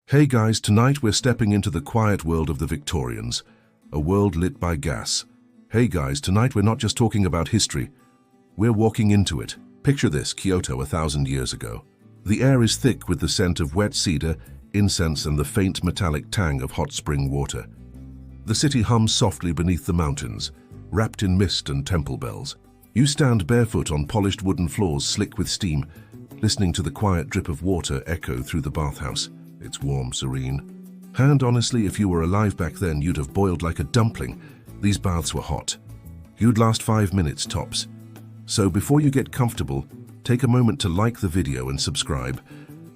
Hey guys, tonight we're stepping into the quiet world of the Victorians, a world lit by gas. Hey guys, tonight we're not just talking about history, we're walking into it. Picture this, Kyoto 1,000 years ago. The air is thick with the scent of wet cedar, incense and the faint metallic tang of hot spring water. The city hums softly beneath the mountains, wrapped in mist and temple bells. You stand barefoot on polished wooden floors slick with steam, listening to the quiet drip of water echo through the bathhouse. It's warm, serene. And honestly, if you were alive back then, you'd have boiled like a dumpling. These baths were hot. You'd last 5 minutes tops. So before you get comfortable, take a moment to like the video and subscribe,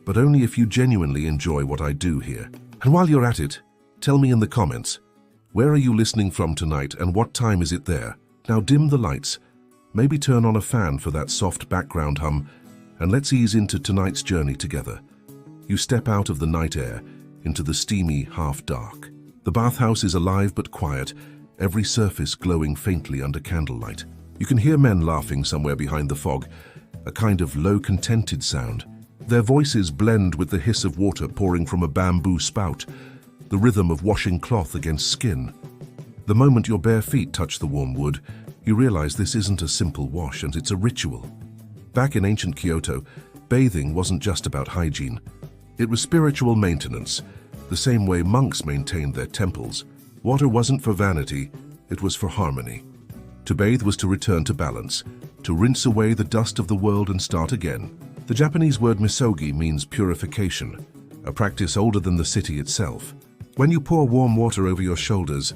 but only if you genuinely enjoy what I do here. And while you're at it, tell me in the comments, where are you listening from tonight and what time is it there? Now dim the lights, maybe turn on a fan for that soft background hum, and let's ease into tonight's journey together. You step out of the night air into the steamy half-dark. The bathhouse is alive but quiet, every surface glowing faintly under candlelight. You can hear men laughing somewhere behind the fog, a kind of low, contented sound. Their voices blend with the hiss of water pouring from a bamboo spout, the rhythm of washing cloth against skin. The moment your bare feet touch the warm wood, you realize this isn't a simple wash and it's a ritual. Back in ancient Kyoto, bathing wasn't just about hygiene. It was spiritual maintenance, the same way monks maintained their temples. Water wasn't for vanity, it was for harmony. To bathe was to return to balance, to rinse away the dust of the world and start again. The Japanese word misogi means purification, a practice older than the city itself. When you pour warm water over your shoulders,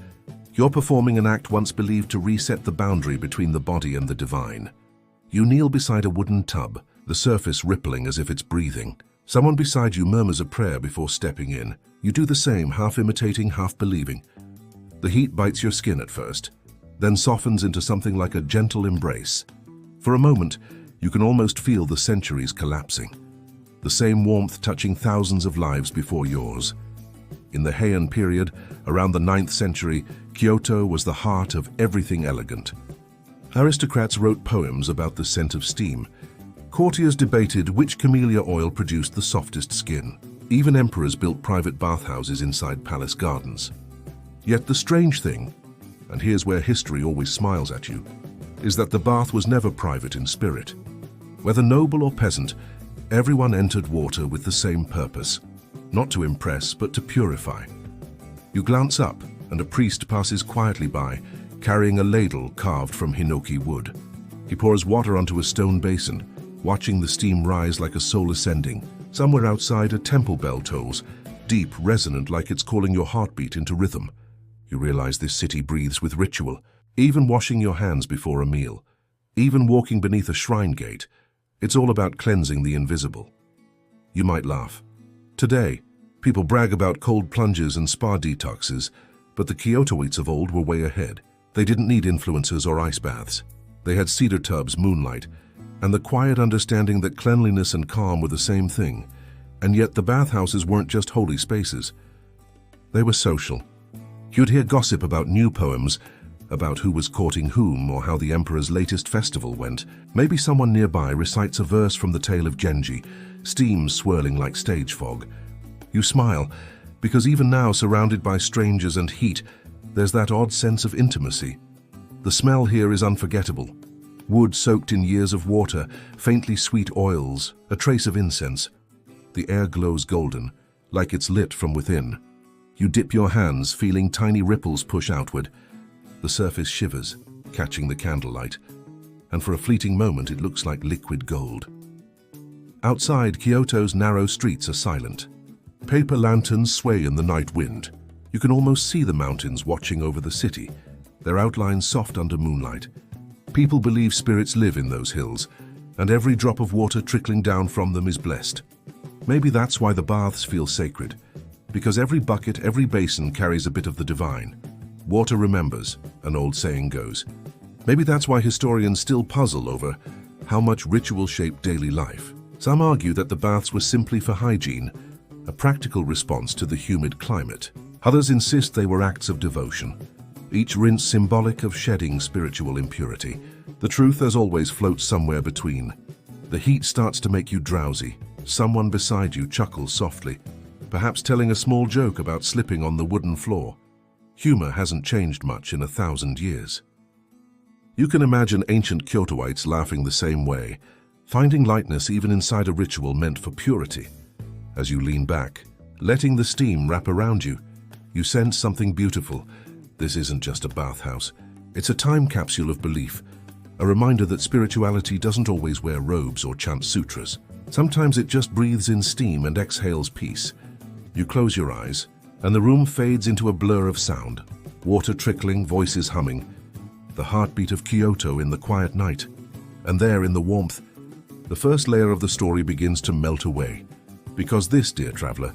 you're performing an act once believed to reset the boundary between the body and the divine. You kneel beside a wooden tub, the surface rippling as if it's breathing. Someone beside you murmurs a prayer before stepping in. You do the same, half imitating, half believing. The heat bites your skin at first, then softens into something like a gentle embrace. For a moment, you can almost feel the centuries collapsing, the same warmth touching thousands of lives before yours. In the Heian period, around the 9th century, Kyoto was the heart of everything elegant. Aristocrats wrote poems about the scent of steam. Courtiers debated which camellia oil produced the softest skin. Even emperors built private bathhouses inside palace gardens. Yet the strange thing, and here's where history always smiles at you, is that the bath was never private in spirit. Whether noble or peasant, everyone entered water with the same purpose, not to impress, but to purify. You glance up, and a priest passes quietly by, carrying a ladle carved from hinoki wood. He pours water onto a stone basin, watching the steam rise like a soul ascending. Somewhere outside, a temple bell tolls, deep, resonant, like it's calling your heartbeat into rhythm. You realize this city breathes with ritual, even washing your hands before a meal, even walking beneath a shrine gate. It's all about cleansing the invisible. You might laugh. Today, people brag about cold plunges and spa detoxes, but the Kyotoites of old were way ahead. They didn't need influencers or ice baths. They had cedar tubs, moonlight, and the quiet understanding that cleanliness and calm were the same thing. And yet the bathhouses weren't just holy spaces. They were social. You'd hear gossip about new poems, about who was courting whom or how the emperor's latest festival went. Maybe someone nearby recites a verse from the tale of Genji, steam swirling like stage fog. You smile, because even now, surrounded by strangers and heat, there's that odd sense of intimacy. The smell here is unforgettable. Wood soaked in years of water, faintly sweet oils, a trace of incense. The air glows golden, like it's lit from within. You dip your hands, feeling tiny ripples push outward. The surface shivers, catching the candlelight, and for a fleeting moment it looks like liquid gold. Outside, Kyoto's narrow streets are silent. Paper lanterns sway in the night wind. You can almost see the mountains watching over the city, their outlines soft under moonlight. People believe spirits live in those hills, and every drop of water trickling down from them is blessed. Maybe that's why the baths feel sacred, because every bucket, every basin carries a bit of the divine. Water remembers, an old saying goes. Maybe that's why historians still puzzle over how much ritual shaped daily life. Some argue that the baths were simply for hygiene, a practical response to the humid climate. Others insist they were acts of devotion, each rinse symbolic of shedding spiritual impurity. The truth, as always, floats somewhere between. The heat starts to make you drowsy. Someone beside you chuckles softly. perhaps telling a small joke about slipping on the wooden floor. Humor hasn't changed much in 1,000 years. You can imagine ancient Kyotoites laughing the same way, finding lightness even inside a ritual meant for purity. As you lean back, letting the steam wrap around you, you sense something beautiful. This isn't just a bathhouse. It's a time capsule of belief, a reminder that spirituality doesn't always wear robes or chant sutras. Sometimes it just breathes in steam and exhales peace. You close your eyes, and the room fades into a blur of sound. Water trickling, voices humming, the heartbeat of Kyoto in the quiet night. And there, in the warmth, the first layer of the story begins to melt away. Because this, dear traveler,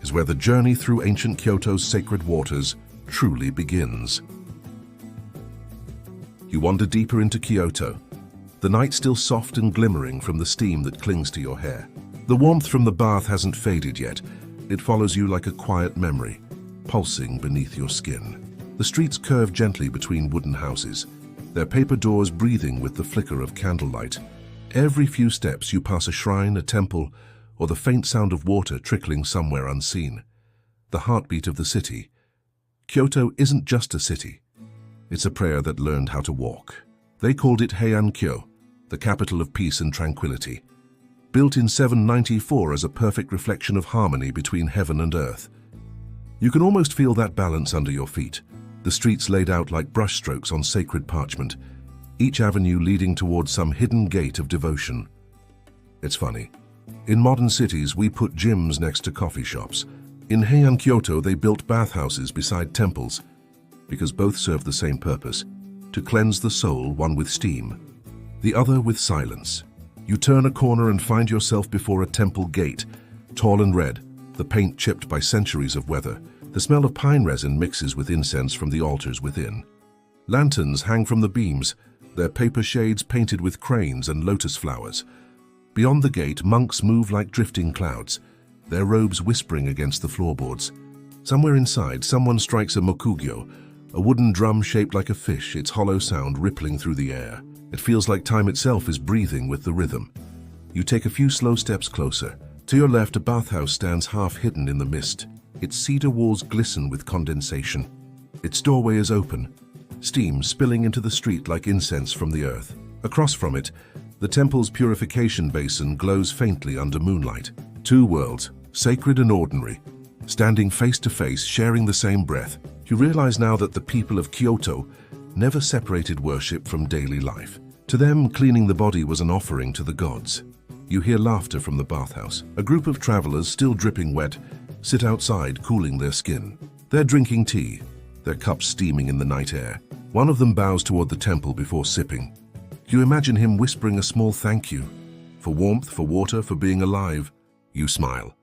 is where the journey through ancient Kyoto's sacred waters truly begins. You wander deeper into Kyoto, the night still soft and glimmering from the steam that clings to your hair. The warmth from the bath hasn't faded yet. It follows you like a quiet memory, pulsing beneath your skin. The streets curve gently between wooden houses, their paper doors breathing with the flicker of candlelight. Every few steps you pass a shrine, a temple, or the faint sound of water trickling somewhere unseen. The heartbeat of the city. Kyoto isn't just a city. It's a prayer that learned how to walk. They called it Heian-kyo, the capital of peace and tranquility. Built in 794 as a perfect reflection of harmony between heaven and earth. You can almost feel that balance under your feet, the streets laid out like brushstrokes on sacred parchment, each avenue leading towards some hidden gate of devotion. It's funny. In modern cities, we put gyms next to coffee shops. In Heian Kyoto, they built bathhouses beside temples, because both serve the same purpose, to cleanse the soul, one with steam, the other with silence. You turn a corner and find yourself before a temple gate, tall and red, the paint chipped by centuries of weather. The smell of pine resin mixes with incense from the altars within. Lanterns hang from the beams, their paper shades painted with cranes and lotus flowers. Beyond the gate, monks move like drifting clouds, their robes whispering against the floorboards. Somewhere inside, someone strikes a mokugyo, a wooden drum shaped like a fish, its hollow sound rippling through the air. It feels like time itself is breathing with the rhythm. You take a few slow steps closer. To your left, a bathhouse stands half hidden in the mist. Its cedar walls glisten with condensation. Its doorway is open, steam spilling into the street like incense from the earth. Across from it, the temple's purification basin glows faintly under moonlight. Two worlds, sacred and ordinary, standing face to face, sharing the same breath. You realize now that the people of Kyoto never separated worship from daily life. To them, cleaning the body was an offering to the gods. You hear laughter from the bathhouse. A group of travelers, still dripping wet, sit outside, cooling their skin. They're drinking tea, their cups steaming in the night air. One of them bows toward the temple before sipping. You imagine him whispering a small thank you, for warmth, for water, for being alive. You smile.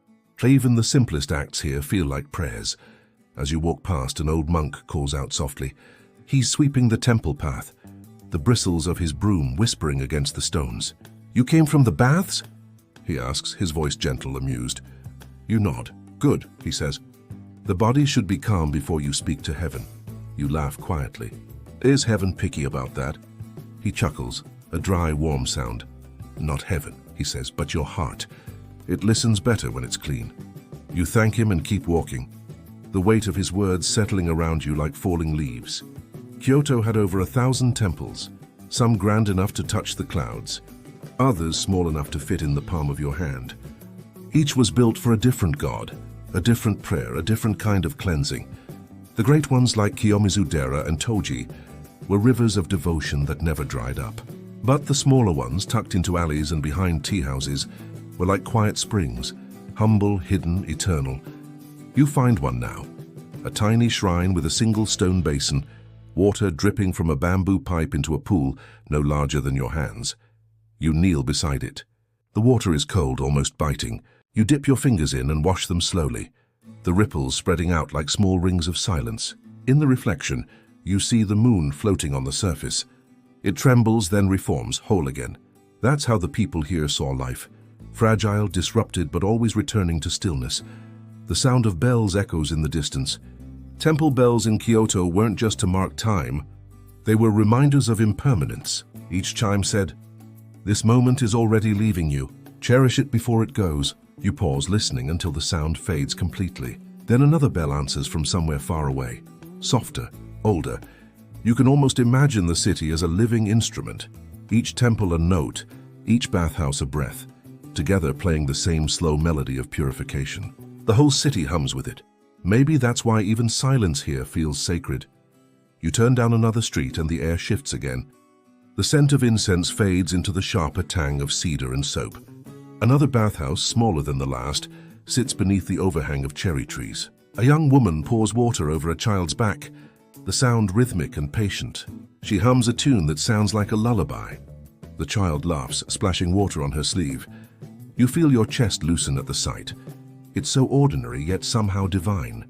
Even the simplest acts here feel like prayers. As you walk past, an old monk calls out softly. He's sweeping the temple path, the bristles of his broom whispering against the stones. "You came from the baths?" he asks, his voice gentle, amused. You nod. "Good," he says. "The body should be calm before you speak to heaven." You laugh quietly. "Is heaven picky about that?" He chuckles, a dry, warm sound. "Not heaven," he says, "but your heart. It listens better when it's clean." You thank him and keep walking, the weight of his words settling around you like falling leaves. Kyoto had over 1,000 temples, some grand enough to touch the clouds, others small enough to fit in the palm of your hand. Each was built for a different god, a different prayer, a different kind of cleansing. The great ones like Kiyomizu-dera and Toji were rivers of devotion that never dried up. But the smaller ones, tucked into alleys and behind tea houses, were like quiet springs, humble, hidden, eternal. You find one now, a tiny shrine with a single stone basin, water dripping from a bamboo pipe into a pool no larger than your hands. You kneel beside it. The water is cold, almost biting. You dip your fingers in and wash them slowly, the ripples spreading out like small rings of silence. In the reflection, you see the moon floating on the surface. It trembles, then reforms, whole again. That's how the people here saw life. Fragile, disrupted, but always returning to stillness. The sound of bells echoes in the distance. Temple bells in Kyoto weren't just to mark time. They were reminders of impermanence. Each chime said, "This moment is already leaving you. Cherish it before it goes." You pause, listening until the sound fades completely. Then another bell answers from somewhere far away. Softer, older. You can almost imagine the city as a living instrument. Each temple a note, each bathhouse a breath, together playing the same slow melody of purification. The whole city hums with it. Maybe that's why even silence here feels sacred. You turn down another street and the air shifts again. The scent of incense fades into the sharper tang of cedar and soap. Another bathhouse, smaller than the last, sits beneath the overhang of cherry trees. A young woman pours water over a child's back, the sound rhythmic and patient. She hums a tune that sounds like a lullaby. The child laughs, splashing water on her sleeve. You feel your chest loosen at the sight. It's so ordinary, yet somehow divine.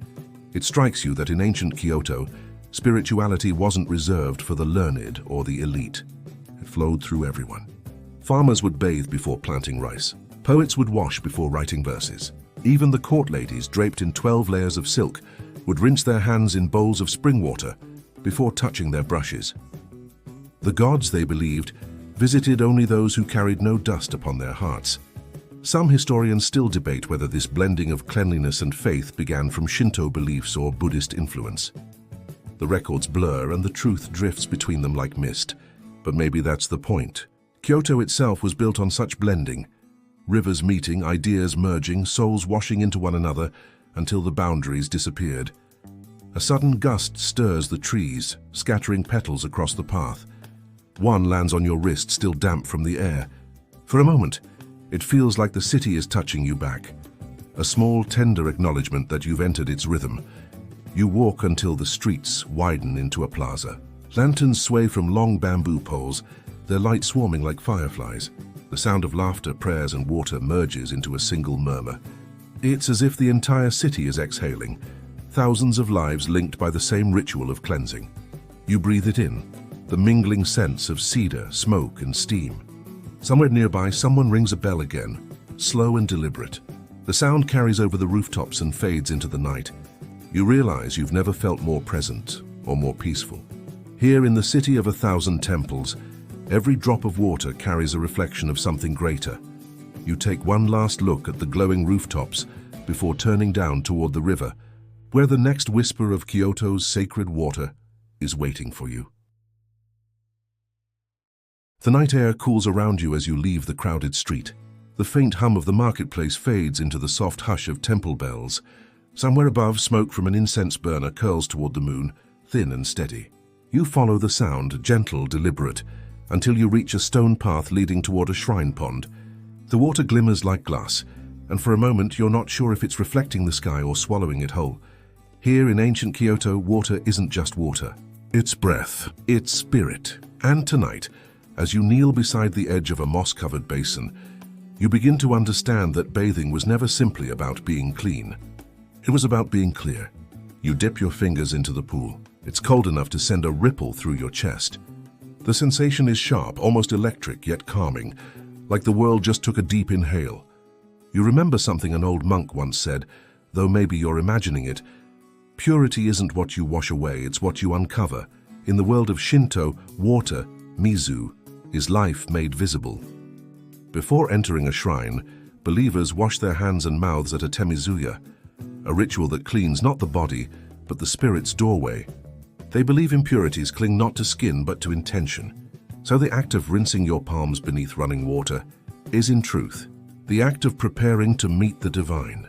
It strikes you that in ancient Kyoto, spirituality wasn't reserved for the learned or the elite. It flowed through everyone. Farmers would bathe before planting rice. Poets would wash before writing verses. Even the court ladies, draped in 12 layers of silk, would rinse their hands in bowls of spring water before touching their brushes. The gods, they believed, visited only those who carried no dust upon their hearts. Some historians still debate whether this blending of cleanliness and faith began from Shinto beliefs or Buddhist influence. The records blur and the truth drifts between them like mist, but maybe that's the point. Kyoto itself was built on such blending, rivers meeting, ideas merging, souls washing into one another until the boundaries disappeared. A sudden gust stirs the trees, scattering petals across the path. One lands on your wrist, still damp from the air. For a moment, it feels like the city is touching you back. A small, tender acknowledgement that you've entered its rhythm. You walk until the streets widen into a plaza. Lanterns sway from long bamboo poles, their light swarming like fireflies. The sound of laughter, prayers, and water merges into a single murmur. It's as if the entire city is exhaling, thousands of lives linked by the same ritual of cleansing. You breathe it in, the mingling sense of cedar, smoke, and steam. Somewhere nearby, someone rings a bell again, slow and deliberate. The sound carries over the rooftops and fades into the night. You realize you've never felt more present or more peaceful. Here in the city of 1,000 temples, every drop of water carries a reflection of something greater. You take one last look at the glowing rooftops before turning down toward the river, where the next whisper of Kyoto's sacred water is waiting for you. The night air cools around you as you leave the crowded street. The faint hum of the marketplace fades into the soft hush of temple bells. Somewhere above, smoke from an incense burner curls toward the moon, thin and steady. You follow the sound, gentle, deliberate, until you reach a stone path leading toward a shrine pond. The water glimmers like glass, and for a moment you're not sure if it's reflecting the sky or swallowing it whole. Here in ancient Kyoto, water isn't just water. It's breath, it's spirit. And tonight, as you kneel beside the edge of a moss-covered basin, you begin to understand that bathing was never simply about being clean. It was about being clear. You dip your fingers into the pool. It's cold enough to send a ripple through your chest. The sensation is sharp, almost electric, yet calming, like the world just took a deep inhale. You remember something an old monk once said, though maybe you're imagining it. Purity isn't what you wash away, it's what you uncover. In the world of Shinto, water, mizu, is life made visible. Before entering a shrine, believers wash their hands and mouths at a temizuya, a ritual that cleans not the body, but the spirit's doorway. They believe impurities cling not to skin, but to intention. So the act of rinsing your palms beneath running water is, in truth, the act of preparing to meet the divine.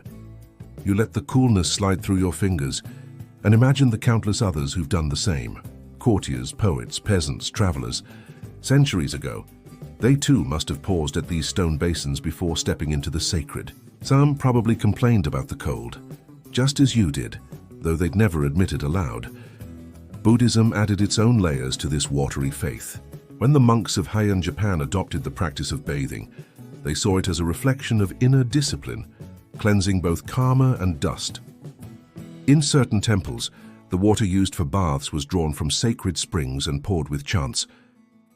You let the coolness slide through your fingers and imagine the countless others who've done the same. Courtiers, poets, peasants, travelers. Centuries ago, they too must have paused at these stone basins before stepping into the sacred. Some probably complained about the cold, just as you did, though they'd never admit it aloud. Buddhism added its own layers to this watery faith. When the monks of Heian Japan adopted the practice of bathing, they saw it as a reflection of inner discipline, cleansing both karma and dust. In certain temples, the water used for baths was drawn from sacred springs and poured with chants.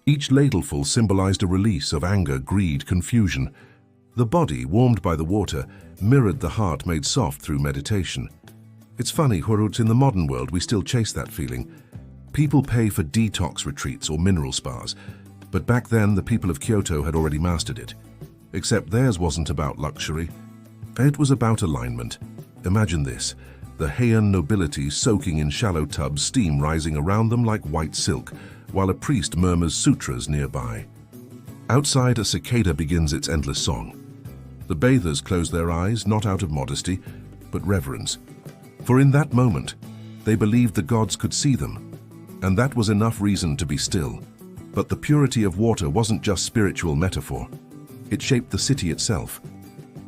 Each ladleful symbolized a release of anger, greed, confusion. The body, warmed by the water, mirrored the heart made soft through meditation. It's funny, Hurut, in the modern world we still chase that feeling. People pay for detox retreats or mineral spas, but back then the people of Kyoto had already mastered it. Except theirs wasn't about luxury. It was about alignment. Imagine this, the Heian nobility soaking in shallow tubs, steam rising around them like white silk, while a priest murmurs sutras nearby. Outside, a cicada begins its endless song. The bathers close their eyes, not out of modesty, but reverence. For in that moment, they believed the gods could see them, and that was enough reason to be still. But the purity of water wasn't just spiritual metaphor. It shaped the city itself.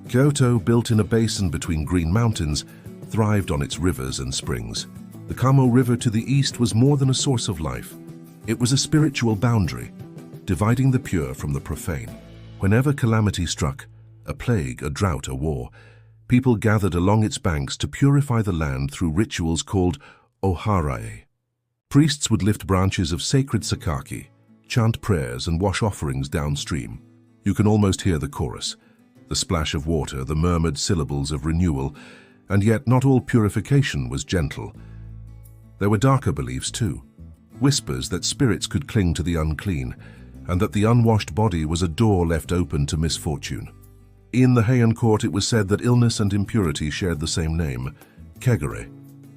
Kyoto, built in a basin between green mountains, thrived on its rivers and springs. The Kamo River to the east was more than a source of life. It was a spiritual boundary, dividing the pure from the profane. Whenever calamity struck, a plague, a drought, a war, people gathered along its banks to purify the land through rituals called oharae. Priests would lift branches of sacred sakaki, chant prayers and wash offerings downstream. You can almost hear the chorus, the splash of water, the murmured syllables of renewal, and yet not all purification was gentle. There were darker beliefs too, whispers that spirits could cling to the unclean, and that the unwashed body was a door left open to misfortune. In the Heian court it was said that illness and impurity shared the same name, kegare.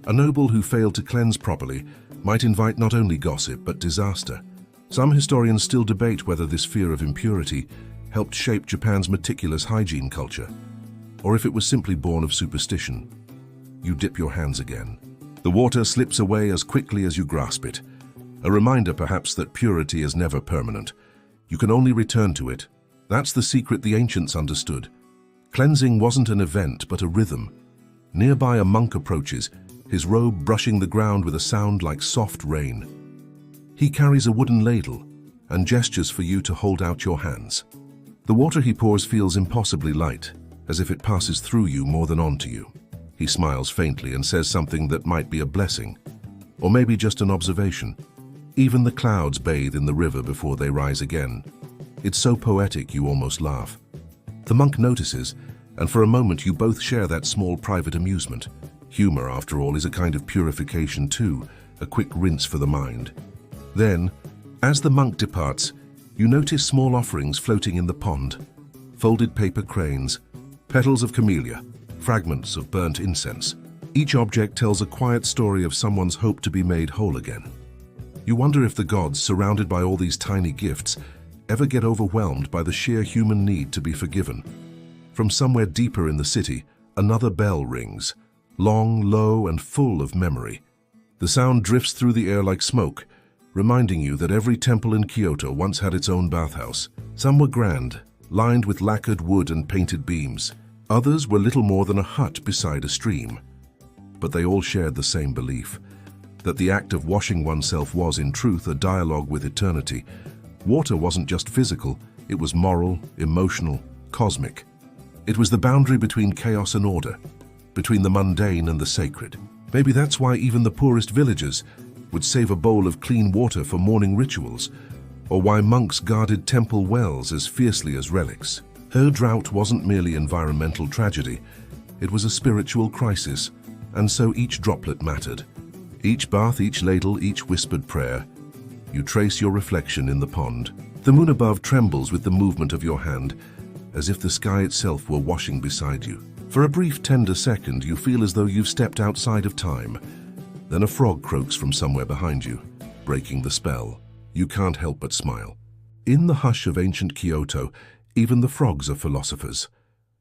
A noble who failed to cleanse properly might invite not only gossip but disaster. Some historians still debate whether this fear of impurity helped shape Japan's meticulous hygiene culture, or if it was simply born of superstition. You dip your hands again. The water slips away as quickly as you grasp it, a reminder perhaps that purity is never permanent. You can only return to it. That's the secret the ancients understood. Cleansing wasn't an event but a rhythm. Nearby a monk approaches, his robe brushing the ground with a sound like soft rain. He carries a wooden ladle and gestures for you to hold out your hands. The water he pours feels impossibly light, as if it passes through you more than onto you. He smiles faintly and says something that might be a blessing, or maybe just an observation. Even the clouds bathe in the river before they rise again. It's so poetic you almost laugh. The monk notices, and for a moment you both share that small private amusement. Humor, after all, is a kind of purification too, a quick rinse for the mind. Then, as the monk departs, you notice small offerings floating in the pond. Folded paper cranes, petals of camellia, fragments of burnt incense. Each object tells a quiet story of someone's hope to be made whole again. You wonder if the gods, surrounded by all these tiny gifts, ever get overwhelmed by the sheer human need to be forgiven. From somewhere deeper in the city, another bell rings, long, low, and full of memory. The sound drifts through the air like smoke, reminding you that every temple in Kyoto once had its own bathhouse. Some were grand, lined with lacquered wood and painted beams. Others were little more than a hut beside a stream. But they all shared the same belief, that the act of washing oneself was, in truth, a dialogue with eternity. Water wasn't just physical, it was moral, emotional, cosmic. It was the boundary between chaos and order, between the mundane and the sacred. Maybe that's why even the poorest villagers would save a bowl of clean water for morning rituals, or why monks guarded temple wells as fiercely as relics. Her drought wasn't merely environmental tragedy, it was a spiritual crisis, and so each droplet mattered. Each bath, each ladle, each whispered prayer. You trace your reflection in the pond. The moon above trembles with the movement of your hand, as if the sky itself were washing beside you. For a brief, tender second, you feel as though you've stepped outside of time. Then a frog croaks from somewhere behind you, breaking the spell. You can't help but smile. In the hush of ancient Kyoto, even the frogs are philosophers.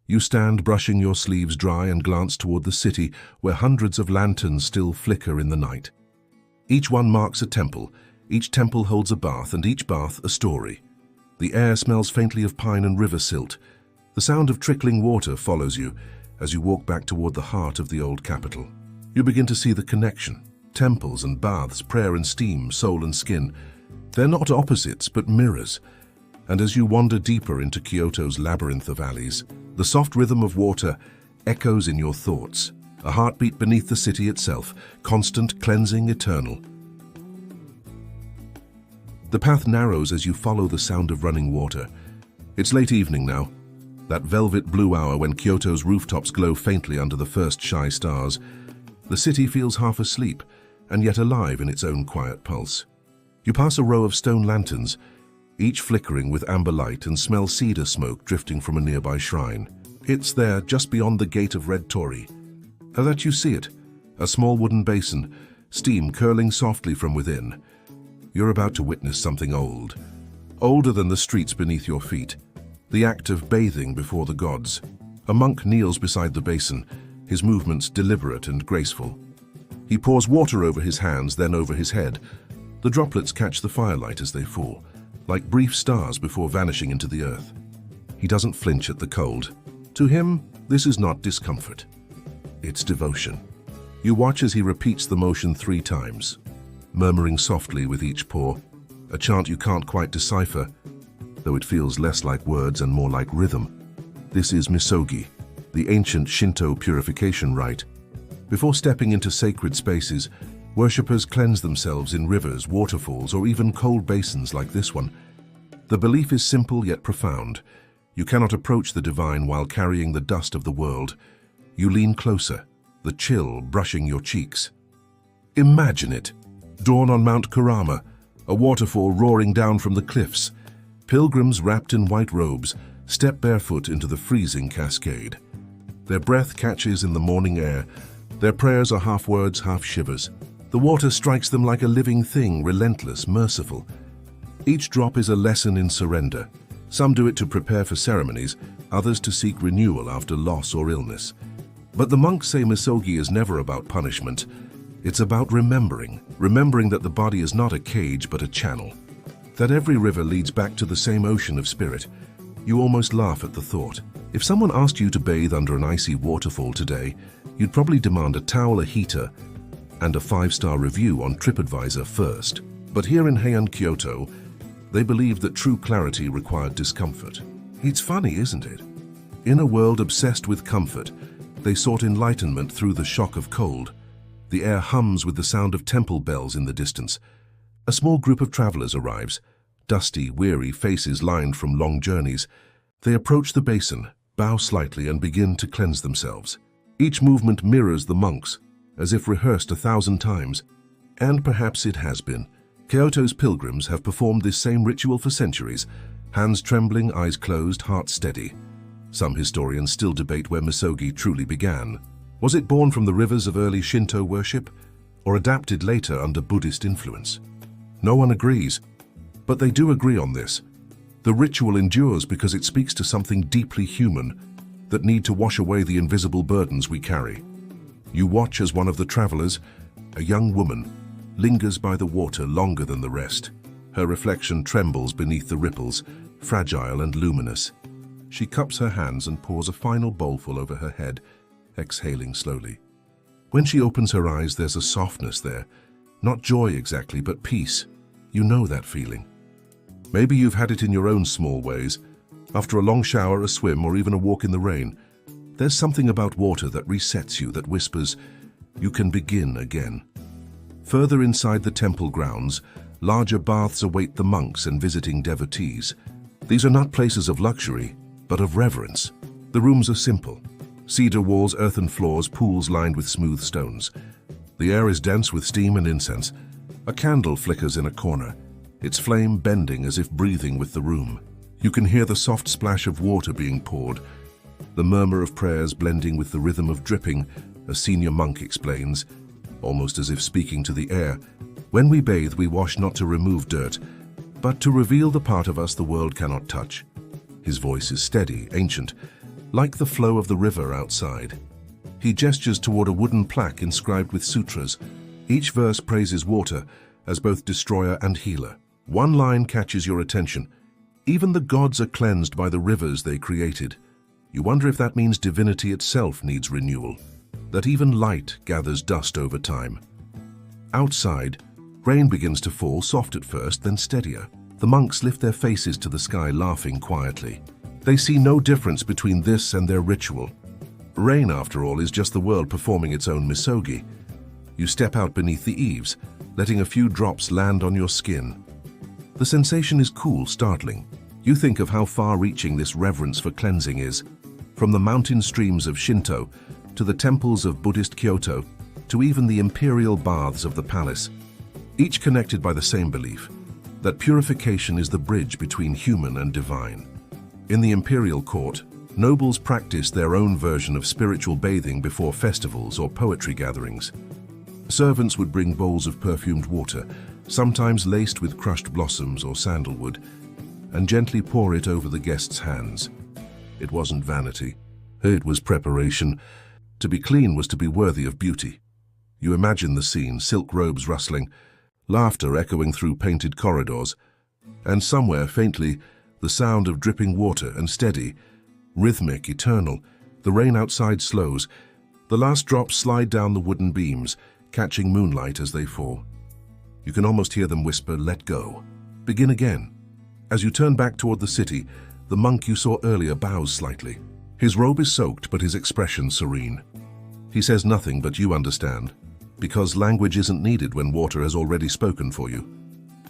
You stand brushing your sleeves dry and glance toward the city where hundreds of lanterns still flicker in the night. Each one marks a temple, each temple holds a bath, and each bath a story. The air smells faintly of pine and river silt. The sound of trickling water follows you as you walk back toward the heart of the old capital. You begin to see the connection. Temples and baths, prayer and steam, soul and skin. They're not opposites, but mirrors. And as you wander deeper into Kyoto's labyrinth of alleys, the soft rhythm of water echoes in your thoughts, a heartbeat beneath the city itself, constant, cleansing, eternal. The path narrows as you follow the sound of running water. It's late evening now, that velvet blue hour when Kyoto's rooftops glow faintly under the first shy stars. The city feels half asleep, and yet alive in its own quiet pulse. You pass a row of stone lanterns, each flickering with amber light, and smell cedar smoke drifting from a nearby shrine. It's there, just beyond the gate of red torii. That you see it, a small wooden basin, steam curling softly from within. You're about to witness something old, older than the streets beneath your feet. The act of bathing before the gods. A monk kneels beside the basin, his movements deliberate and graceful. He pours water over his hands, then over his head. The droplets catch the firelight as they fall, like brief stars before vanishing into the earth. He doesn't flinch at the cold. To him, this is not discomfort. It's devotion. You watch as he repeats the motion 3 times, murmuring softly with each pour, a chant you can't quite decipher, though it feels less like words and more like rhythm. This is misogi, the ancient Shinto purification rite. Before stepping into sacred spaces, worshippers cleanse themselves in rivers, waterfalls, or even cold basins like this one. The belief is simple yet profound. You cannot approach the divine while carrying the dust of the world. You lean closer, the chill brushing your cheeks. Imagine it. Dawn on Mount Kurama, a waterfall roaring down from the cliffs. Pilgrims wrapped in white robes step barefoot into the freezing cascade. Their breath catches in the morning air. Their prayers are half words, half shivers. The water strikes them like a living thing, relentless, merciful. Each drop is a lesson in surrender. Some do it to prepare for ceremonies, others to seek renewal after loss or illness. But the monks say misogi is never about punishment. It's about remembering that the body is not a cage but a channel. That every river leads back to the same ocean of spirit. You almost laugh at the thought. If someone asked you to bathe under an icy waterfall today, you'd probably demand a towel, a heater, and a 5-star review on TripAdvisor first. But here in Heian, Kyoto, they believed that true clarity required discomfort. It's funny, isn't it? In a world obsessed with comfort, they sought enlightenment through the shock of cold. The air hums with the sound of temple bells in the distance. A small group of travelers arrives, dusty, weary faces lined from long journeys. They approach the basin, bow slightly, and begin to cleanse themselves. Each movement mirrors the monks, as if rehearsed 1,000 times. And perhaps it has been. Kyoto's pilgrims have performed this same ritual for centuries, hands trembling, eyes closed, hearts steady. Some historians still debate where misogi truly began. Was it born from the rivers of early Shinto worship, or adapted later under Buddhist influence? No one agrees, but they do agree on this. The ritual endures because it speaks to something deeply human that need to wash away the invisible burdens we carry. You watch as one of the travelers, a young woman, lingers by the water longer than the rest. Her reflection trembles beneath the ripples, fragile and luminous. She cups her hands and pours a final bowlful over her head, exhaling slowly. When she opens her eyes, there's a softness there. Not joy exactly, but peace. You know that feeling. Maybe you've had it in your own small ways. After a long shower, a swim, or even a walk in the rain, there's something about water that resets you, that whispers, you can begin again. Further inside the temple grounds, larger baths await the monks and visiting devotees. These are not places of luxury, but of reverence. The rooms are simple. Cedar walls, earthen floors, pools lined with smooth stones. The air is dense with steam and incense. A candle flickers in a corner, its flame bending as if breathing with the room. You can hear the soft splash of water being poured, the murmur of prayers blending with the rhythm of dripping, a senior monk explains, almost as if speaking to the air. When we bathe, we wash not to remove dirt, but to reveal the part of us the world cannot touch. His voice is steady, ancient, like the flow of the river outside. He gestures toward a wooden plaque inscribed with sutras. Each verse praises water as both destroyer and healer. One line catches your attention. Even the gods are cleansed by the rivers they created. You wonder if that means divinity itself needs renewal, that even light gathers dust over time. Outside, rain begins to fall, soft at first, then steadier. The monks lift their faces to the sky, laughing quietly. They see no difference between this and their ritual. Rain, after all, is just the world performing its own misogi. You step out beneath the eaves, letting a few drops land on your skin. The sensation is cool, startling. You think of how far-reaching this reverence for cleansing is. From the mountain streams of Shinto, to the temples of Buddhist Kyoto, to even the imperial baths of the palace, each connected by the same belief, that purification is the bridge between human and divine. In the imperial court, Nobles practiced their own version of spiritual bathing before festivals or poetry gatherings. Servants would bring bowls of perfumed water, sometimes laced with crushed blossoms or sandalwood, and gently pour it over the guests' hands. It wasn't vanity. It was preparation. To be clean was to be worthy of beauty. You imagine the scene, silk robes rustling, laughter echoing through painted corridors, and somewhere, faintly, the sound of dripping water, and steady, rhythmic, eternal. The rain outside slows. The last drops slide down the wooden beams, catching moonlight as they fall. You can almost hear them whisper, "Let go. Begin again." As you turn back toward the city, the monk you saw earlier bows slightly. His robe is soaked, but his expression serene. He says nothing, but you understand, because language isn't needed when water has already spoken for you.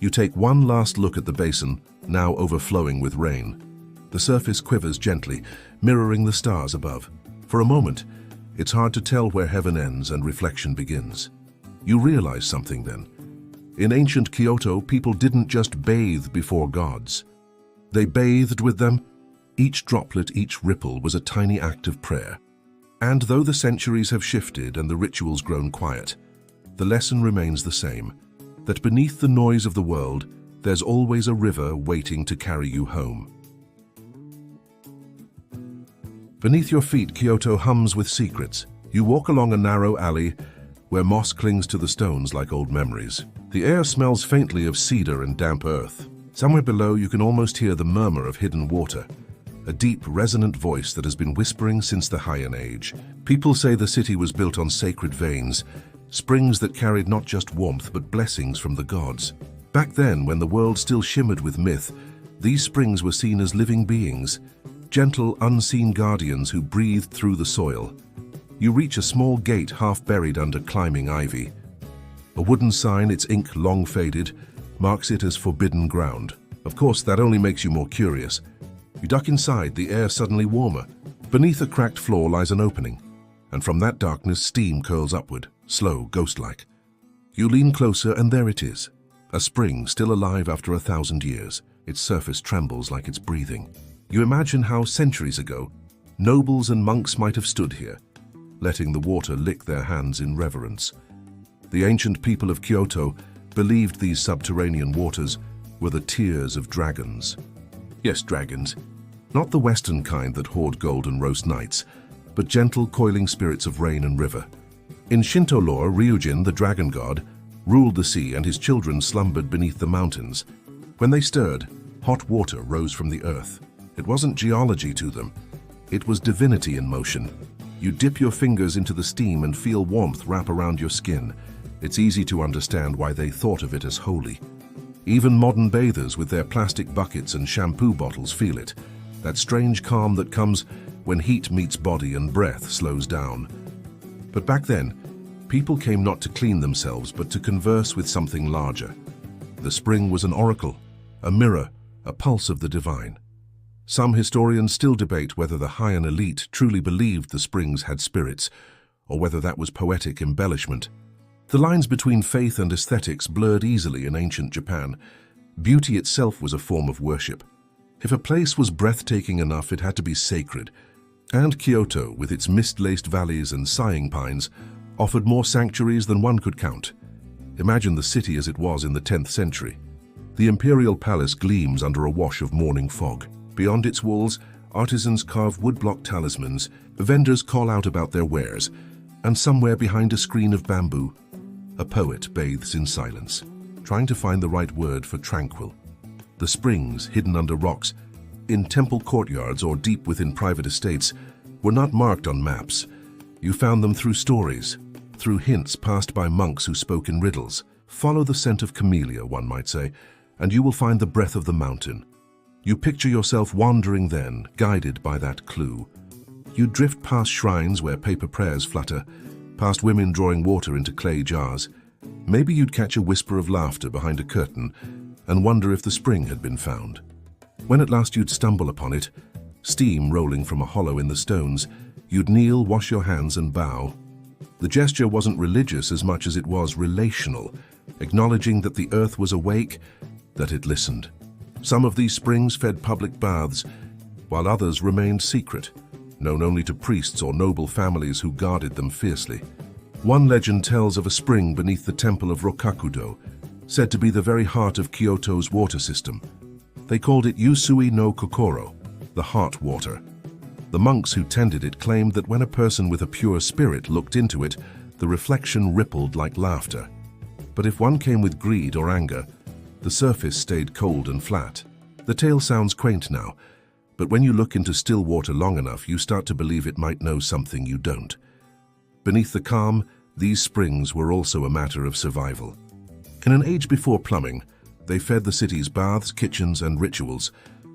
You take one last look at the basin, now overflowing with rain. The surface quivers gently, mirroring the stars above. For a moment, it's hard to tell where heaven ends and reflection begins. You realize something then. In ancient Kyoto, people didn't just bathe before gods. They bathed with them. Each droplet, each ripple was a tiny act of prayer. And though the centuries have shifted and the rituals grown quiet, the lesson remains the same, that beneath the noise of the world, there's always a river waiting to carry you home. Beneath your feet, Kyoto hums with secrets. You walk along a narrow alley where moss clings to the stones like old memories. The air smells faintly of cedar and damp earth. Somewhere below, you can almost hear the murmur of hidden water, a deep, resonant voice that has been whispering since the Heian Age. People say the city was built on sacred veins, springs that carried not just warmth but blessings from the gods. Back then, when the world still shimmered with myth, these springs were seen as living beings, gentle, unseen guardians who breathed through the soil. You reach a small gate half buried under climbing ivy. A wooden sign, its ink long faded, marks it as forbidden ground. Of course, that only makes you more curious. You duck inside, the air suddenly warmer. Beneath a cracked floor lies an opening, and from that darkness steam curls upward, slow, ghost-like. You lean closer, and there it is. A spring still alive after 1,000 years. Its surface trembles like it's breathing. You imagine how, centuries ago, nobles and monks might have stood here, letting the water lick their hands in reverence. The ancient people of Kyoto believed these subterranean waters were the tears of dragons. Yes, dragons. Not the Western kind that hoard gold and roast knights, but gentle, coiling spirits of rain and river. In Shinto lore, Ryujin, the dragon god, ruled the sea, and his children slumbered beneath the mountains. When they stirred, hot water rose from the earth. It wasn't geology to them. It was divinity in motion. You dip your fingers into the steam and feel warmth wrap around your skin. It's easy to understand why they thought of it as holy. Even modern bathers with their plastic buckets and shampoo bottles feel it, that strange calm that comes when heat meets body and breath slows down. But back then, people came not to clean themselves, but to converse with something larger. The spring was an oracle, a mirror, a pulse of the divine. Some historians still debate whether the Heian elite truly believed the springs had spirits, or whether that was poetic embellishment. The lines between faith and aesthetics blurred easily in ancient Japan. Beauty itself was a form of worship. If a place was breathtaking enough, it had to be sacred. And Kyoto, with its mist-laced valleys and sighing pines, offered more sanctuaries than one could count. Imagine the city as it was in the 10th century. The imperial palace gleams under a wash of morning fog. Beyond its walls, artisans carve woodblock talismans, vendors call out about their wares, and somewhere behind a screen of bamboo, a poet bathes in silence, trying to find the right word for tranquil. The springs, hidden under rocks, in temple courtyards or deep within private estates, were not marked on maps. You found them through stories, through hints passed by monks who spoke in riddles. Follow the scent of camellia, one might say, and you will find the breath of the mountain. You picture yourself wandering then, guided by that clue. You drift past shrines where paper prayers flutter, past women drawing water into clay jars. Maybe you'd catch a whisper of laughter behind a curtain and wonder if the spring had been found. When at last you'd stumble upon it, steam rolling from a hollow in the stones, you'd kneel, wash your hands and bow. The gesture wasn't religious as much as it was relational, acknowledging that the earth was awake, that it listened. Some of these springs fed public baths, while others remained secret, known only to priests or noble families who guarded them fiercely. One legend tells of a spring beneath the temple of Rokakudo, said to be the very heart of Kyoto's water system. They called it Yusui no Kokoro, the heart water. The monks who tended it claimed that when a person with a pure spirit looked into it, the reflection rippled like laughter. But if one came with greed or anger, the surface stayed cold and flat. The tale sounds quaint now, but when you look into still water long enough, you start to believe it might know something you don't. Beneath the calm, these springs were also a matter of survival. In an age before plumbing, they fed the city's baths, kitchens, and rituals.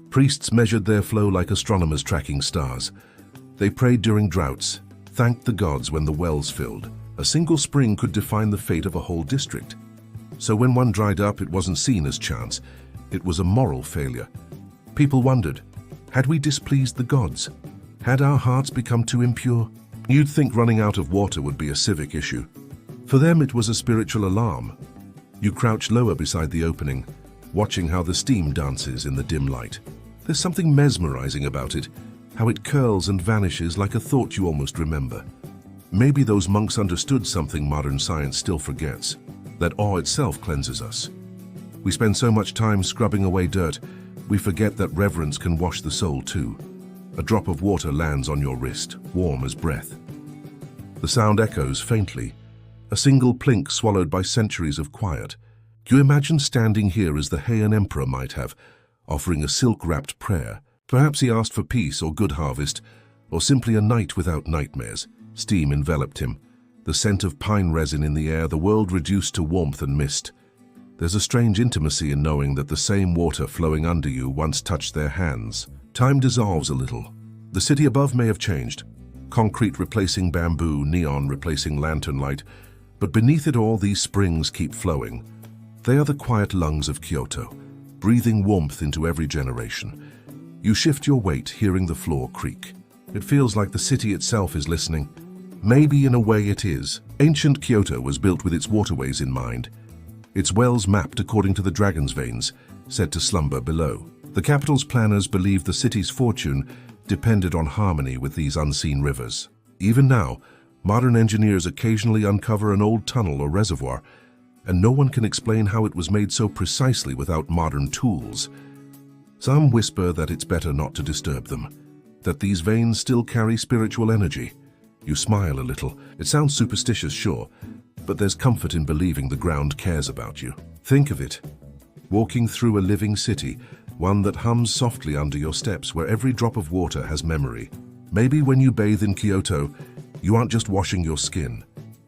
Priests measured their flow like astronomers tracking stars. They prayed during droughts, thanked the gods when the wells filled. A single spring could define the fate of a whole district. So when one dried up, it wasn't seen as chance. It was a moral failure. People wondered, had we displeased the gods? Had our hearts become too impure? You'd think running out of water would be a civic issue. For them, it was a spiritual alarm. You crouch lower beside the opening, watching how the steam dances in the dim light. There's something mesmerizing about it, how it curls and vanishes like a thought you almost remember. Maybe those monks understood something modern science still forgets, that awe itself cleanses us. We spend so much time scrubbing away dirt, we forget that reverence can wash the soul too. A drop of water lands on your wrist, warm as breath. The sound echoes faintly, a single plink swallowed by centuries of quiet. You imagine standing here as the Heian emperor might have, offering a silk-wrapped prayer. Perhaps he asked for peace or good harvest, or simply a night without nightmares. Steam enveloped him, the scent of pine resin in the air, the world reduced to warmth and mist. There's a strange intimacy in knowing that the same water flowing under you once touched their hands. Time dissolves a little. The city above may have changed, concrete replacing bamboo, neon replacing lantern light, but beneath it all, these springs keep flowing. They are the quiet lungs of Kyoto, breathing warmth into every generation. You shift your weight, hearing the floor creak. It feels like the city itself is listening. Maybe in a way it is. Ancient Kyoto was built with its waterways in mind, its wells mapped according to the dragon's veins, said to slumber below. The capital's planners believed the city's fortune depended on harmony with these unseen rivers. Even now, modern engineers occasionally uncover an old tunnel or reservoir, and no one can explain how it was made so precisely without modern tools. Some whisper that it's better not to disturb them, that these veins still carry spiritual energy. You smile a little. It sounds superstitious, sure, but there's comfort in believing the ground cares about you. Think of it, walking through a living city, one that hums softly under your steps, where every drop of water has memory. Maybe when you bathe in Kyoto, you aren't just washing your skin.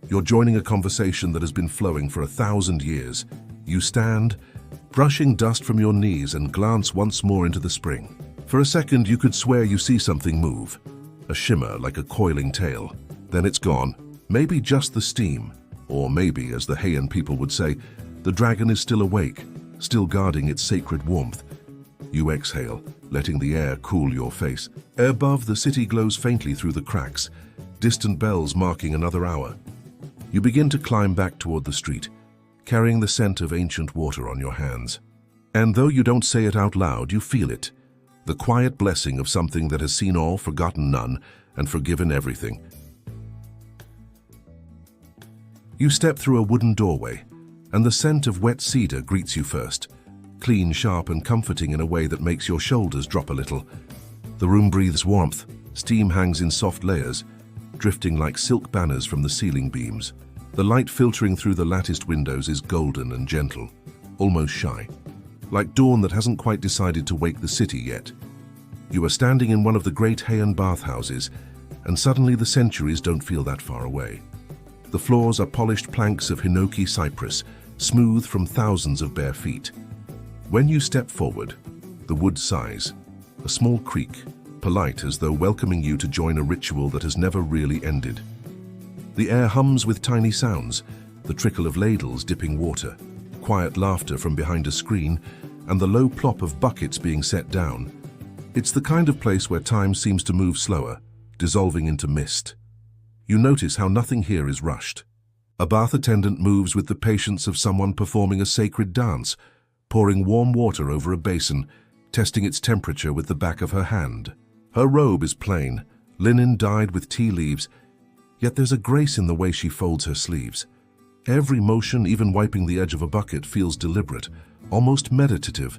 You're joining a conversation that has been flowing for 1,000 years. You stand, brushing dust from your knees, and glance once more into the spring. For a second, you could swear you see something move, a shimmer like a coiling tail. Then it's gone. Maybe just the steam, or maybe, as the Heian people would say, the dragon is still awake, still guarding its sacred warmth. You exhale, letting the air cool your face. Above, the city glows faintly through the cracks, distant bells marking another hour. You begin to climb back toward the street, carrying the scent of ancient water on your hands. And though you don't say it out loud, you feel it, the quiet blessing of something that has seen all, forgotten none, and forgiven everything. You step through a wooden doorway, and the scent of wet cedar greets you first, clean, sharp, and comforting in a way that makes your shoulders drop a little. The room breathes warmth, steam hangs in soft layers, drifting like silk banners from the ceiling beams. The light filtering through the latticed windows is golden and gentle, almost shy, like dawn that hasn't quite decided to wake the city yet. You are standing in one of the great Heian bathhouses, and suddenly the centuries don't feel that far away. The floors are polished planks of hinoki cypress, smooth from thousands of bare feet. When you step forward, the wood sighs, a small creak, polite as though welcoming you to join a ritual that has never really ended. The air hums with tiny sounds, the trickle of ladles dipping water, quiet laughter from behind a screen, and the low plop of buckets being set down. It's the kind of place where time seems to move slower, dissolving into mist. You notice how nothing here is rushed. A bath attendant moves with the patience of someone performing a sacred dance, pouring warm water over a basin, testing its temperature with the back of her hand. Her robe is plain, linen dyed with tea leaves, yet there's a grace in the way she folds her sleeves. Every motion, even wiping the edge of a bucket, feels deliberate, almost meditative.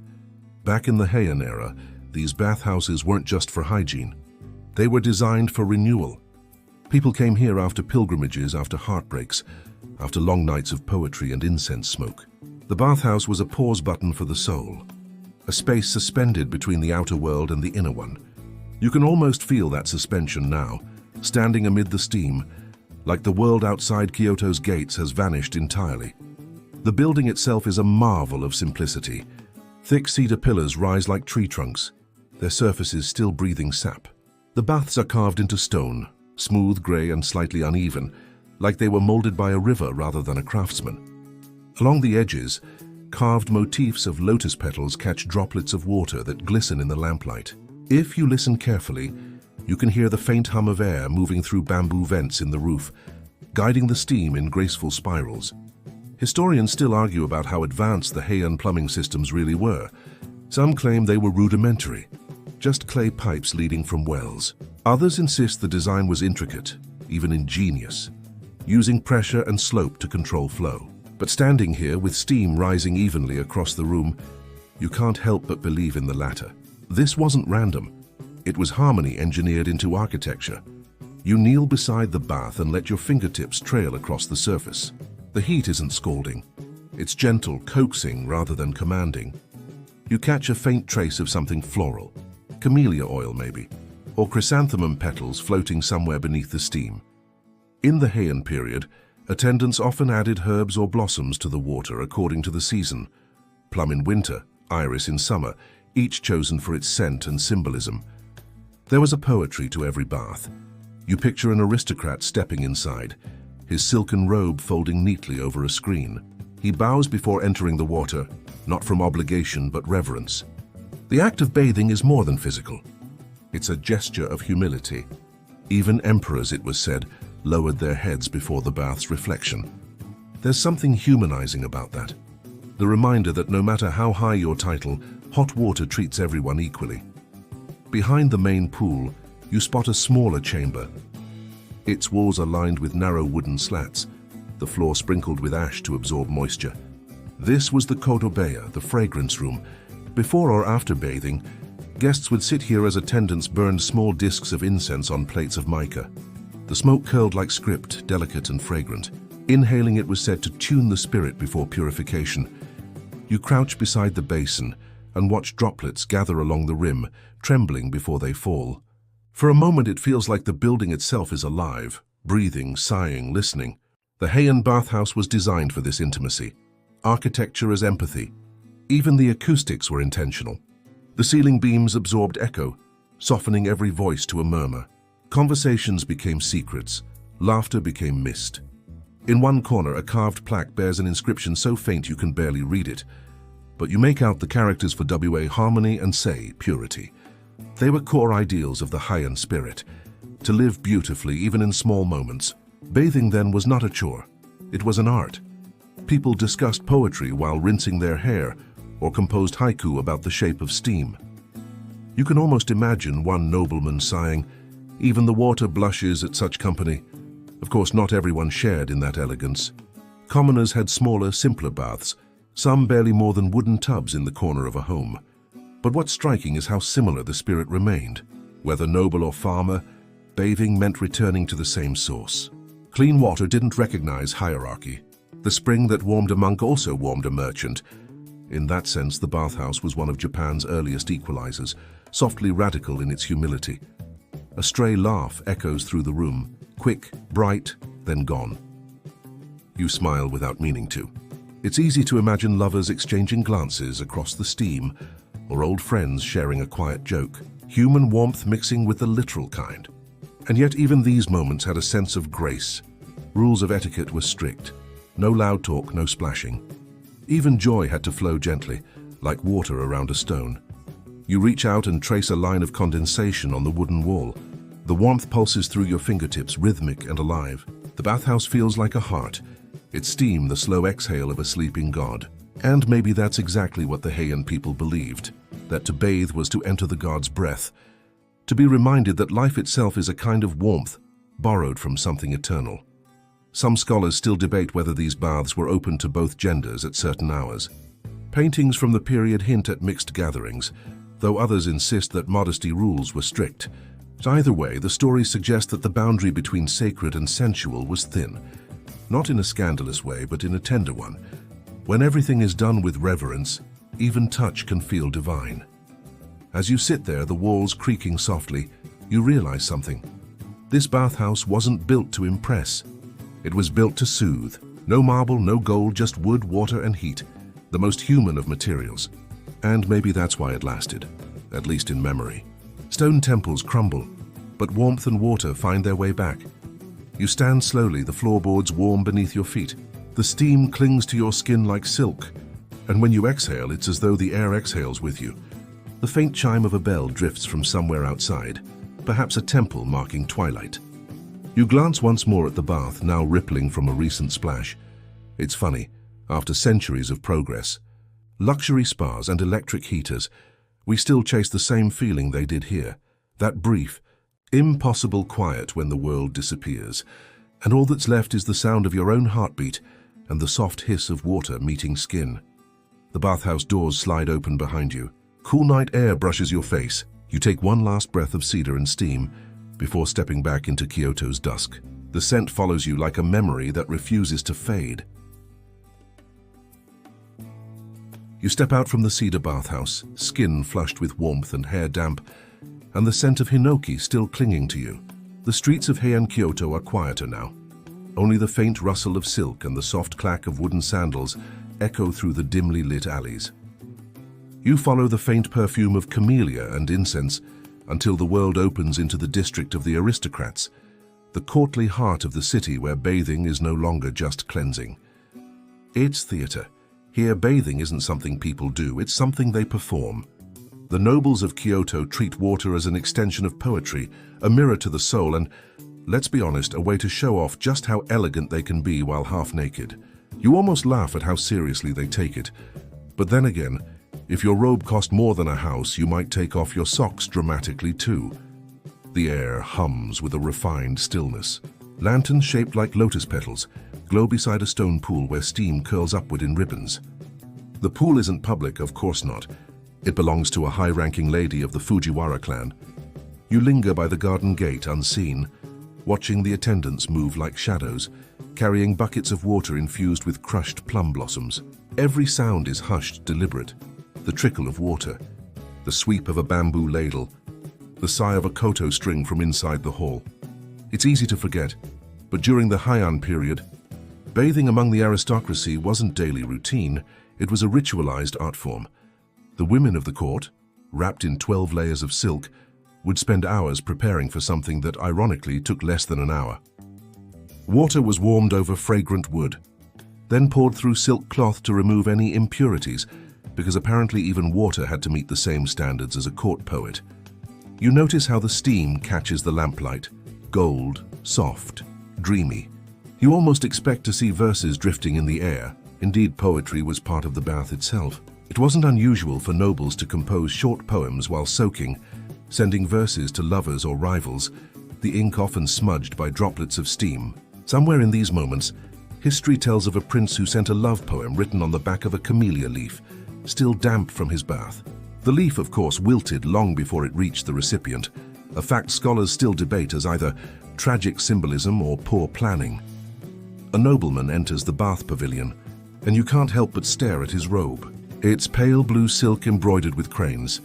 Back in the Heian era, these bathhouses weren't just for hygiene. They were designed for renewal. People came here after pilgrimages, after heartbreaks, after long nights of poetry and incense smoke. The bathhouse was a pause button for the soul, a space suspended between the outer world and the inner one. You can almost feel that suspension now, standing amid the steam, like the world outside Kyoto's gates has vanished entirely. The building itself is a marvel of simplicity. Thick cedar pillars rise like tree trunks, their surfaces still breathing sap. The baths are carved into stone, smooth, grey and slightly uneven, like they were molded by a river rather than a craftsman. Along the edges, carved motifs of lotus petals catch droplets of water that glisten in the lamplight. If you listen carefully, you can hear the faint hum of air moving through bamboo vents in the roof, guiding the steam in graceful spirals. Historians still argue about how advanced the Heian plumbing systems really were. Some claim they were rudimentary, just clay pipes leading from wells. Others insist the design was intricate, even ingenious, using pressure and slope to control flow. But standing here with steam rising evenly across the room, you can't help but believe in the latter. This wasn't random. It was harmony engineered into architecture. You kneel beside the bath and let your fingertips trail across the surface. The heat isn't scalding. It's gentle, coaxing rather than commanding. You catch a faint trace of something floral, camellia oil maybe, or chrysanthemum petals floating somewhere beneath the steam. In the Heian period, attendants often added herbs or blossoms to the water according to the season. Plum in winter, iris in summer, each chosen for its scent and symbolism. There was a poetry to every bath. You picture an aristocrat stepping inside, his silken robe folding neatly over a screen. He bows before entering the water, not from obligation but reverence. The act of bathing is more than physical. It's a gesture of humility. Even emperors, it was said, lowered their heads before the bath's reflection. There's something humanizing about that. The reminder that no matter how high your title, hot water treats everyone equally. Behind the main pool, you spot a smaller chamber. Its walls are lined with narrow wooden slats, the floor sprinkled with ash to absorb moisture. This was the kodobeya, the fragrance room. Before or after bathing, guests would sit here as attendants burned small discs of incense on plates of mica. The smoke curled like script, delicate and fragrant. Inhaling it was said to tune the spirit before purification. You crouch beside the basin and watch droplets gather along the rim, trembling before they fall. For a moment it feels like the building itself is alive, breathing, sighing, listening. The Heian bathhouse was designed for this intimacy. Architecture as empathy. Even the acoustics were intentional. The ceiling beams absorbed echo, softening every voice to a murmur. Conversations became secrets, laughter became mist. In one corner, a carved plaque bears an inscription so faint you can barely read it, but you make out the characters for WA harmony and say purity. They were core ideals of the Heian spirit, to live beautifully even in small moments. Bathing then was not a chore, it was an art. People discussed poetry while rinsing their hair or composed haiku about the shape of steam. You can almost imagine one nobleman sighing, "Even the water blushes at such company." Of course, not everyone shared in that elegance. Commoners had smaller, simpler baths, some barely more than wooden tubs in the corner of a home. But what's striking is how similar the spirit remained. Whether noble or farmer, bathing meant returning to the same source. Clean water didn't recognize hierarchy. The spring that warmed a monk also warmed a merchant. In that sense, the bathhouse was one of Japan's earliest equalizers, softly radical in its humility. A stray laugh echoes through the room, quick, bright, then gone. You smile without meaning to. It's easy to imagine lovers exchanging glances across the steam, or old friends sharing a quiet joke, human warmth mixing with the literal kind. And yet even these moments had a sense of grace. Rules of etiquette were strict. No loud talk, no splashing. Even joy had to flow gently, like water around a stone. You reach out and trace a line of condensation on the wooden wall. The warmth pulses through your fingertips, rhythmic and alive. The bathhouse feels like a heart, its steam the slow exhale of a sleeping god. And maybe that's exactly what the Heian people believed. that to bathe was to enter the god's breath, to be reminded that life itself is a kind of warmth borrowed from something eternal. Some scholars still debate whether these baths were open to both genders at certain hours. Paintings from the period hint at mixed gatherings, though others insist that modesty rules were strict. Either way, the stories suggest that the boundary between sacred and sensual was thin, not in a scandalous way, but in a tender one. When everything is done with reverence, even touch can feel divine. As you sit there, the walls creaking softly, you realize something. This bathhouse wasn't built to impress. It was built to soothe. No marble, no gold, just wood, water, and heat. The most human of materials. And maybe that's why it lasted, at least in memory. Stone temples crumble, but warmth and water find their way back. You stand slowly, the floorboards warm beneath your feet. The steam clings to your skin like silk, and when you exhale, it's as though the air exhales with you. The faint chime of a bell drifts from somewhere outside, perhaps a temple marking twilight. You glance once more at the bath, now rippling from a recent splash. It's funny, after centuries of progress, luxury spas and electric heaters, we still chase the same feeling they did here, that brief, impossible quiet when the world disappears, and all that's left is the sound of your own heartbeat and the soft hiss of water meeting skin. The bathhouse doors slide open behind you. Cool night air brushes your face. You take one last breath of cedar and steam before stepping back into Kyoto's dusk. The scent follows you like a memory that refuses to fade. You step out from the cedar bathhouse, skin flushed with warmth and hair damp, and the scent of hinoki still clinging to you. The streets of Heian Kyoto are quieter now. Only the faint rustle of silk and the soft clack of wooden sandals echo through the dimly lit alleys. You follow the faint perfume of camellia and incense until the world opens into the district of the aristocrats, the courtly heart of the city where bathing is no longer just cleansing. It's theater. Here, bathing isn't something people do, it's something they perform. The nobles of Kyoto treat water as an extension of poetry, a mirror to the soul, and, let's be honest, a way to show off just how elegant they can be while half naked. You almost laugh at how seriously they take it. But then again, if your robe cost more than a house, you might take off your socks dramatically too. The air hums with a refined stillness. Lanterns shaped like lotus petals glow beside a stone pool where steam curls upward in ribbons. The pool isn't public, of course not. It belongs to a high-ranking lady of the Fujiwara clan. You linger by the garden gate unseen, watching the attendants move like shadows, carrying buckets of water infused with crushed plum blossoms. Every sound is hushed, deliberate. The trickle of water, the sweep of a bamboo ladle, the sigh of a koto string from inside the hall. It's easy to forget, but during the Heian period, bathing among the aristocracy wasn't daily routine, it was a ritualized art form. The women of the court, wrapped in 12 layers of silk, would spend hours preparing for something that ironically took less than an hour. Water was warmed over fragrant wood, then poured through silk cloth to remove any impurities, because apparently even water had to meet the same standards as a court poet. You notice how the steam catches the lamplight, gold, soft, dreamy. You almost expect to see verses drifting in the air. Indeed, poetry was part of the bath itself. It wasn't unusual for nobles to compose short poems while soaking, sending verses to lovers or rivals, the ink often smudged by droplets of steam. Somewhere in these moments, history tells of a prince who sent a love poem written on the back of a camellia leaf, still damp from his bath. The leaf, of course, wilted long before it reached the recipient, a fact scholars still debate as either tragic symbolism or poor planning. A nobleman enters the bath pavilion, and you can't help but stare at his robe. It's pale blue silk embroidered with cranes,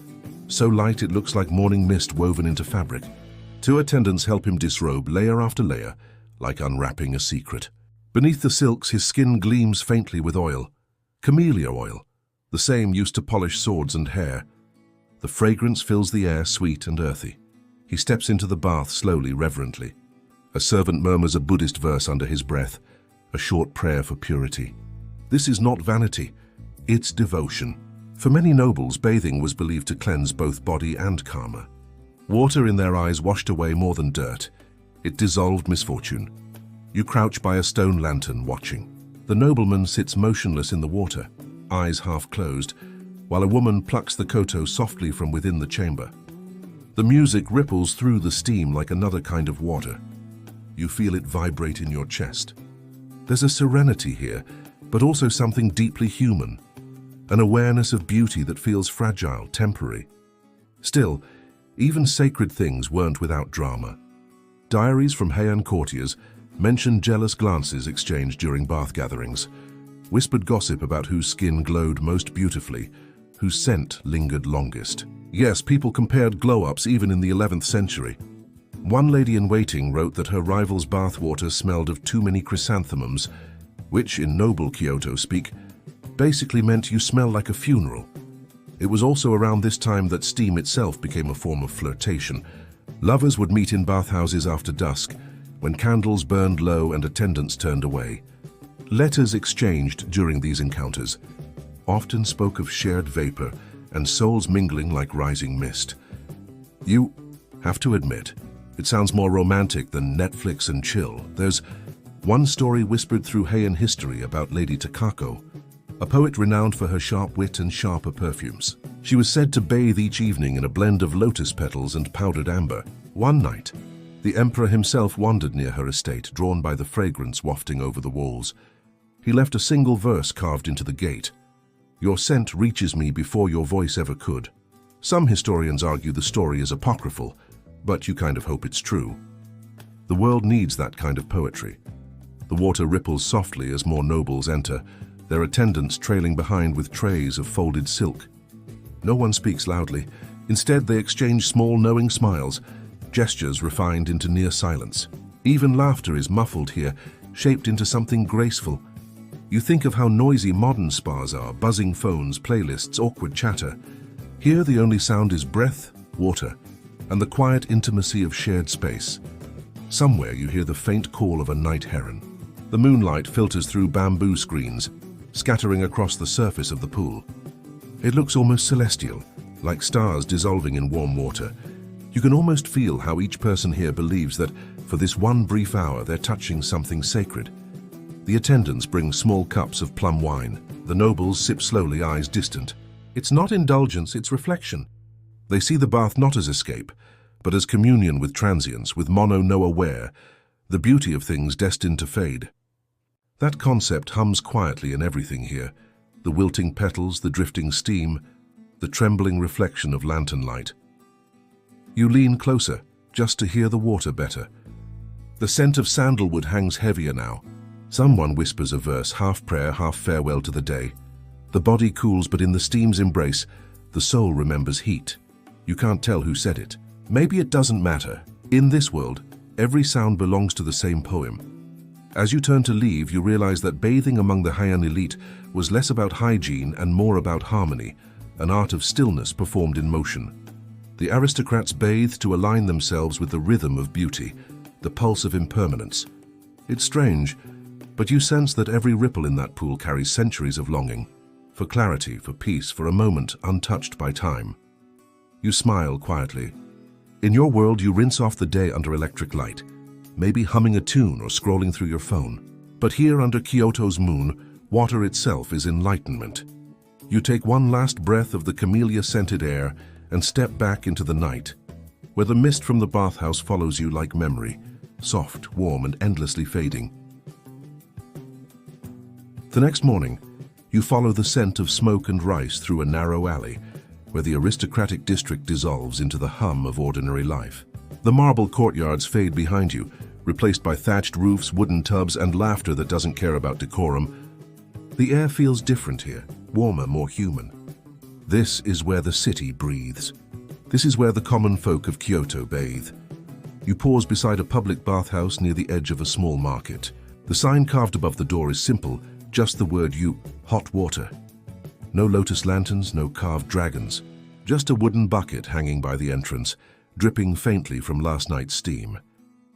so light it looks like morning mist woven into fabric. Two attendants help him disrobe layer after layer, like unwrapping a secret. Beneath the silks, his skin gleams faintly with oil, camellia oil, the same used to polish swords and hair. The fragrance fills the air, sweet and earthy. He steps into the bath slowly, reverently. A servant murmurs a Buddhist verse under his breath, a short prayer for purity. This is not vanity, it's devotion. For many nobles, bathing was believed to cleanse both body and karma. Water in their eyes washed away more than dirt. It dissolved misfortune. You crouch by a stone lantern, watching. The nobleman sits motionless in the water, eyes half closed, while a woman plucks the koto softly from within the chamber. The music ripples through the steam like another kind of water. You feel it vibrate in your chest. There's a serenity here, but also something deeply human, an awareness of beauty that feels fragile, temporary. Still, even sacred things weren't without drama. Diaries from Heian courtiers mention jealous glances exchanged during bath gatherings, whispered gossip about whose skin glowed most beautifully, whose scent lingered longest. Yes, people compared glow-ups even in the 11th century. One lady-in-waiting wrote that her rival's bathwater smelled of too many chrysanthemums, which, in noble Kyoto speak, basically meant you smell like a funeral. It was also around this time that steam itself became a form of flirtation. Lovers would meet in bathhouses after dusk, when candles burned low and attendants turned away. Letters exchanged during these encounters often spoke of shared vapor and souls mingling like rising mist. You have to admit, it sounds more romantic than Netflix and chill. There's one story whispered through Heian history about Lady Takako, a poet renowned for her sharp wit and sharper perfumes. She was said to bathe each evening in a blend of lotus petals and powdered amber. One night, the emperor himself wandered near her estate, drawn by the fragrance wafting over the walls. He left a single verse carved into the gate: "Your scent reaches me before your voice ever could." Some historians argue the story is apocryphal, but you kind of hope it's true. The world needs that kind of poetry. The water ripples softly as more nobles enter, their attendants trailing behind with trays of folded silk. No one speaks loudly. Instead, they exchange small, knowing smiles, gestures refined into near silence. Even laughter is muffled here, shaped into something graceful. You think of how noisy modern spas are, buzzing phones, playlists, awkward chatter. Here the only sound is breath, water, and the quiet intimacy of shared space. Somewhere you hear the faint call of a night heron. The moonlight filters through bamboo screens, scattering across the surface of the pool. It looks almost celestial, like stars dissolving in warm water. You can almost feel how each person here believes that for this one brief hour they're touching something sacred. The attendants bring small cups of plum wine. The nobles sip slowly, eyes distant. It's not indulgence, it's reflection. They see the bath not as escape, but as communion with transience, with mono no aware, the beauty of things destined to fade. That concept hums quietly in everything here: the wilting petals, the drifting steam, the trembling reflection of lantern light. You lean closer, just to hear the water better. The scent of sandalwood hangs heavier now. Someone whispers a verse, half prayer, half farewell to the day. The body cools, but in the steam's embrace, the soul remembers heat. You can't tell who said it. Maybe it doesn't matter. In this world, every sound belongs to the same poem. As you turn to leave, you realize that bathing among the Heian elite was less about hygiene and more about harmony, an art of stillness performed in motion. The aristocrats bathed to align themselves with the rhythm of beauty, the pulse of impermanence. It's strange, but you sense that every ripple in that pool carries centuries of longing, for clarity, for peace, for a moment untouched by time. You smile quietly. In your world, you rinse off the day under electric light, maybe humming a tune or scrolling through your phone. But here under Kyoto's moon, water itself is enlightenment. You take one last breath of the camellia-scented air and step back into the night, where the mist from the bathhouse follows you like memory, soft, warm, and endlessly fading. The next morning, you follow the scent of smoke and rice through a narrow alley, where the aristocratic district dissolves into the hum of ordinary life. The marble courtyards fade behind you, replaced by thatched roofs, wooden tubs, and laughter that doesn't care about decorum. The air feels different here, warmer, more human. This is where the city breathes. This is where the common folk of Kyoto bathe. You pause beside a public bathhouse near the edge of a small market. The sign carved above the door is simple, just the word hot water. No lotus lanterns, no carved dragons. Just a wooden bucket hanging by the entrance, dripping faintly from last night's steam.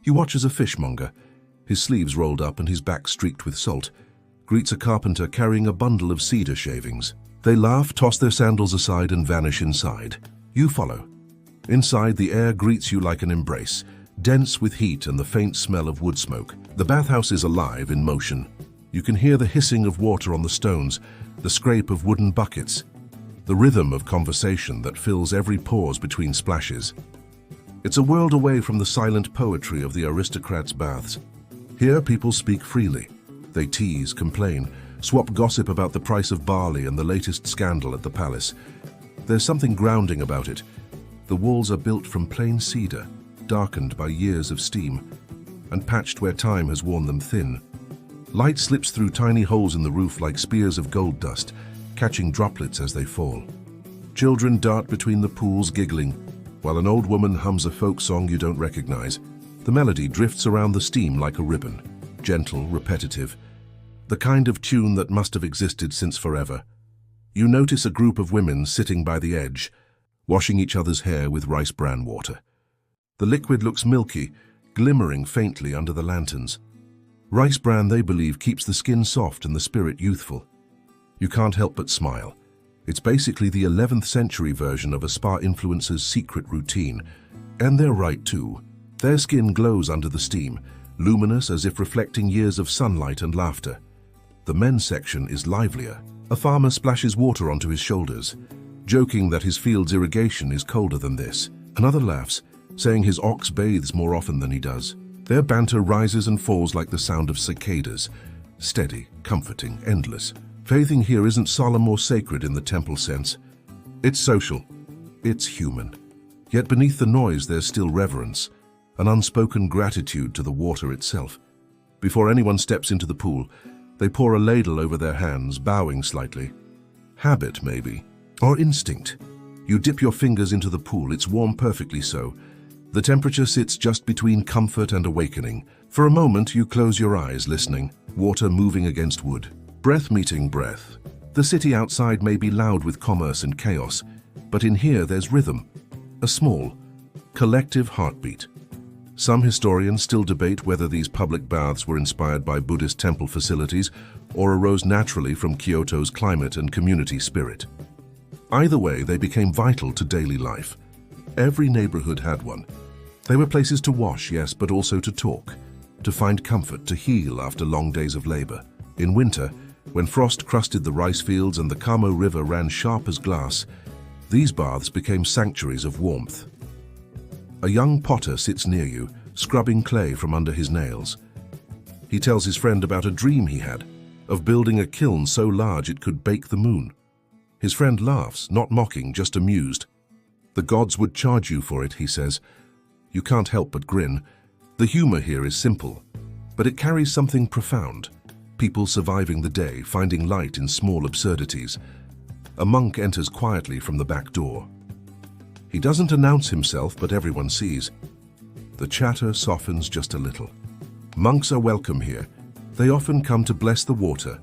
You watch as a fishmonger, his sleeves rolled up and his back streaked with salt, greets a carpenter carrying a bundle of cedar shavings. They laugh, toss their sandals aside, and vanish inside. You follow. Inside, the air greets you like an embrace, dense with heat and the faint smell of wood smoke. The bathhouse is alive, in motion. You can hear the hissing of water on the stones, the scrape of wooden buckets. the rhythm of conversation that fills every pause between splashes. It's a world away from the silent poetry of the aristocrats' baths. Here people speak freely. They tease, complain, swap gossip about the price of barley and the latest scandal at the palace. There's something grounding about it. The walls are built from plain cedar, darkened by years of steam, and patched where time has worn them thin. Light slips through tiny holes in the roof like spears of gold dust, catching droplets as they fall. Children dart between the pools giggling, while an old woman hums a folk song you don't recognize. The melody drifts around the steam like a ribbon, gentle, repetitive, the kind of tune that must have existed since forever. You notice a group of women sitting by the edge, washing each other's hair with rice bran water. The liquid looks milky, glimmering faintly under the lanterns. Rice bran, they believe, keeps the skin soft and the spirit youthful. You can't help but smile. It's basically the 11th century version of a spa influencer's secret routine. And they're right too. Their skin glows under the steam, luminous as if reflecting years of sunlight and laughter. The men's section is livelier. A farmer splashes water onto his shoulders, joking that his field's irrigation is colder than this. Another laughs, saying his ox bathes more often than he does. Their banter rises and falls like the sound of cicadas, steady, comforting, endless. Faithing here isn't solemn or sacred in the temple sense. It's social. It's human. Yet beneath the noise there's still reverence, an unspoken gratitude to the water itself. Before anyone steps into the pool, they pour a ladle over their hands, bowing slightly. Habit, maybe, or instinct. You dip your fingers into the pool, it's warm perfectly so. The temperature sits just between comfort and awakening. For a moment, you close your eyes, listening, water moving against wood. Breath meeting breath. The city outside may be loud with commerce and chaos, but in here there's rhythm, a small, collective heartbeat. Some historians still debate whether these public baths were inspired by Buddhist temple facilities or arose naturally from Kyoto's climate and community spirit. Either way, they became vital to daily life. Every neighborhood had one. They were places to wash, yes, but also to talk, to find comfort, to heal after long days of labor. In winter, when frost crusted the rice fields and the Kamo River ran sharp as glass, these baths became sanctuaries of warmth. A young potter sits near you, scrubbing clay from under his nails. He tells his friend about a dream he had, of building a kiln so large it could bake the moon. His friend laughs, not mocking, just amused. The gods would charge you for it, he says. You can't help but grin. The humor here is simple, but it carries something profound. People surviving the day, finding light in small absurdities. A monk enters quietly from the back door. He doesn't announce himself, but everyone sees. The chatter softens just a little. Monks are welcome here. They often come to bless the water,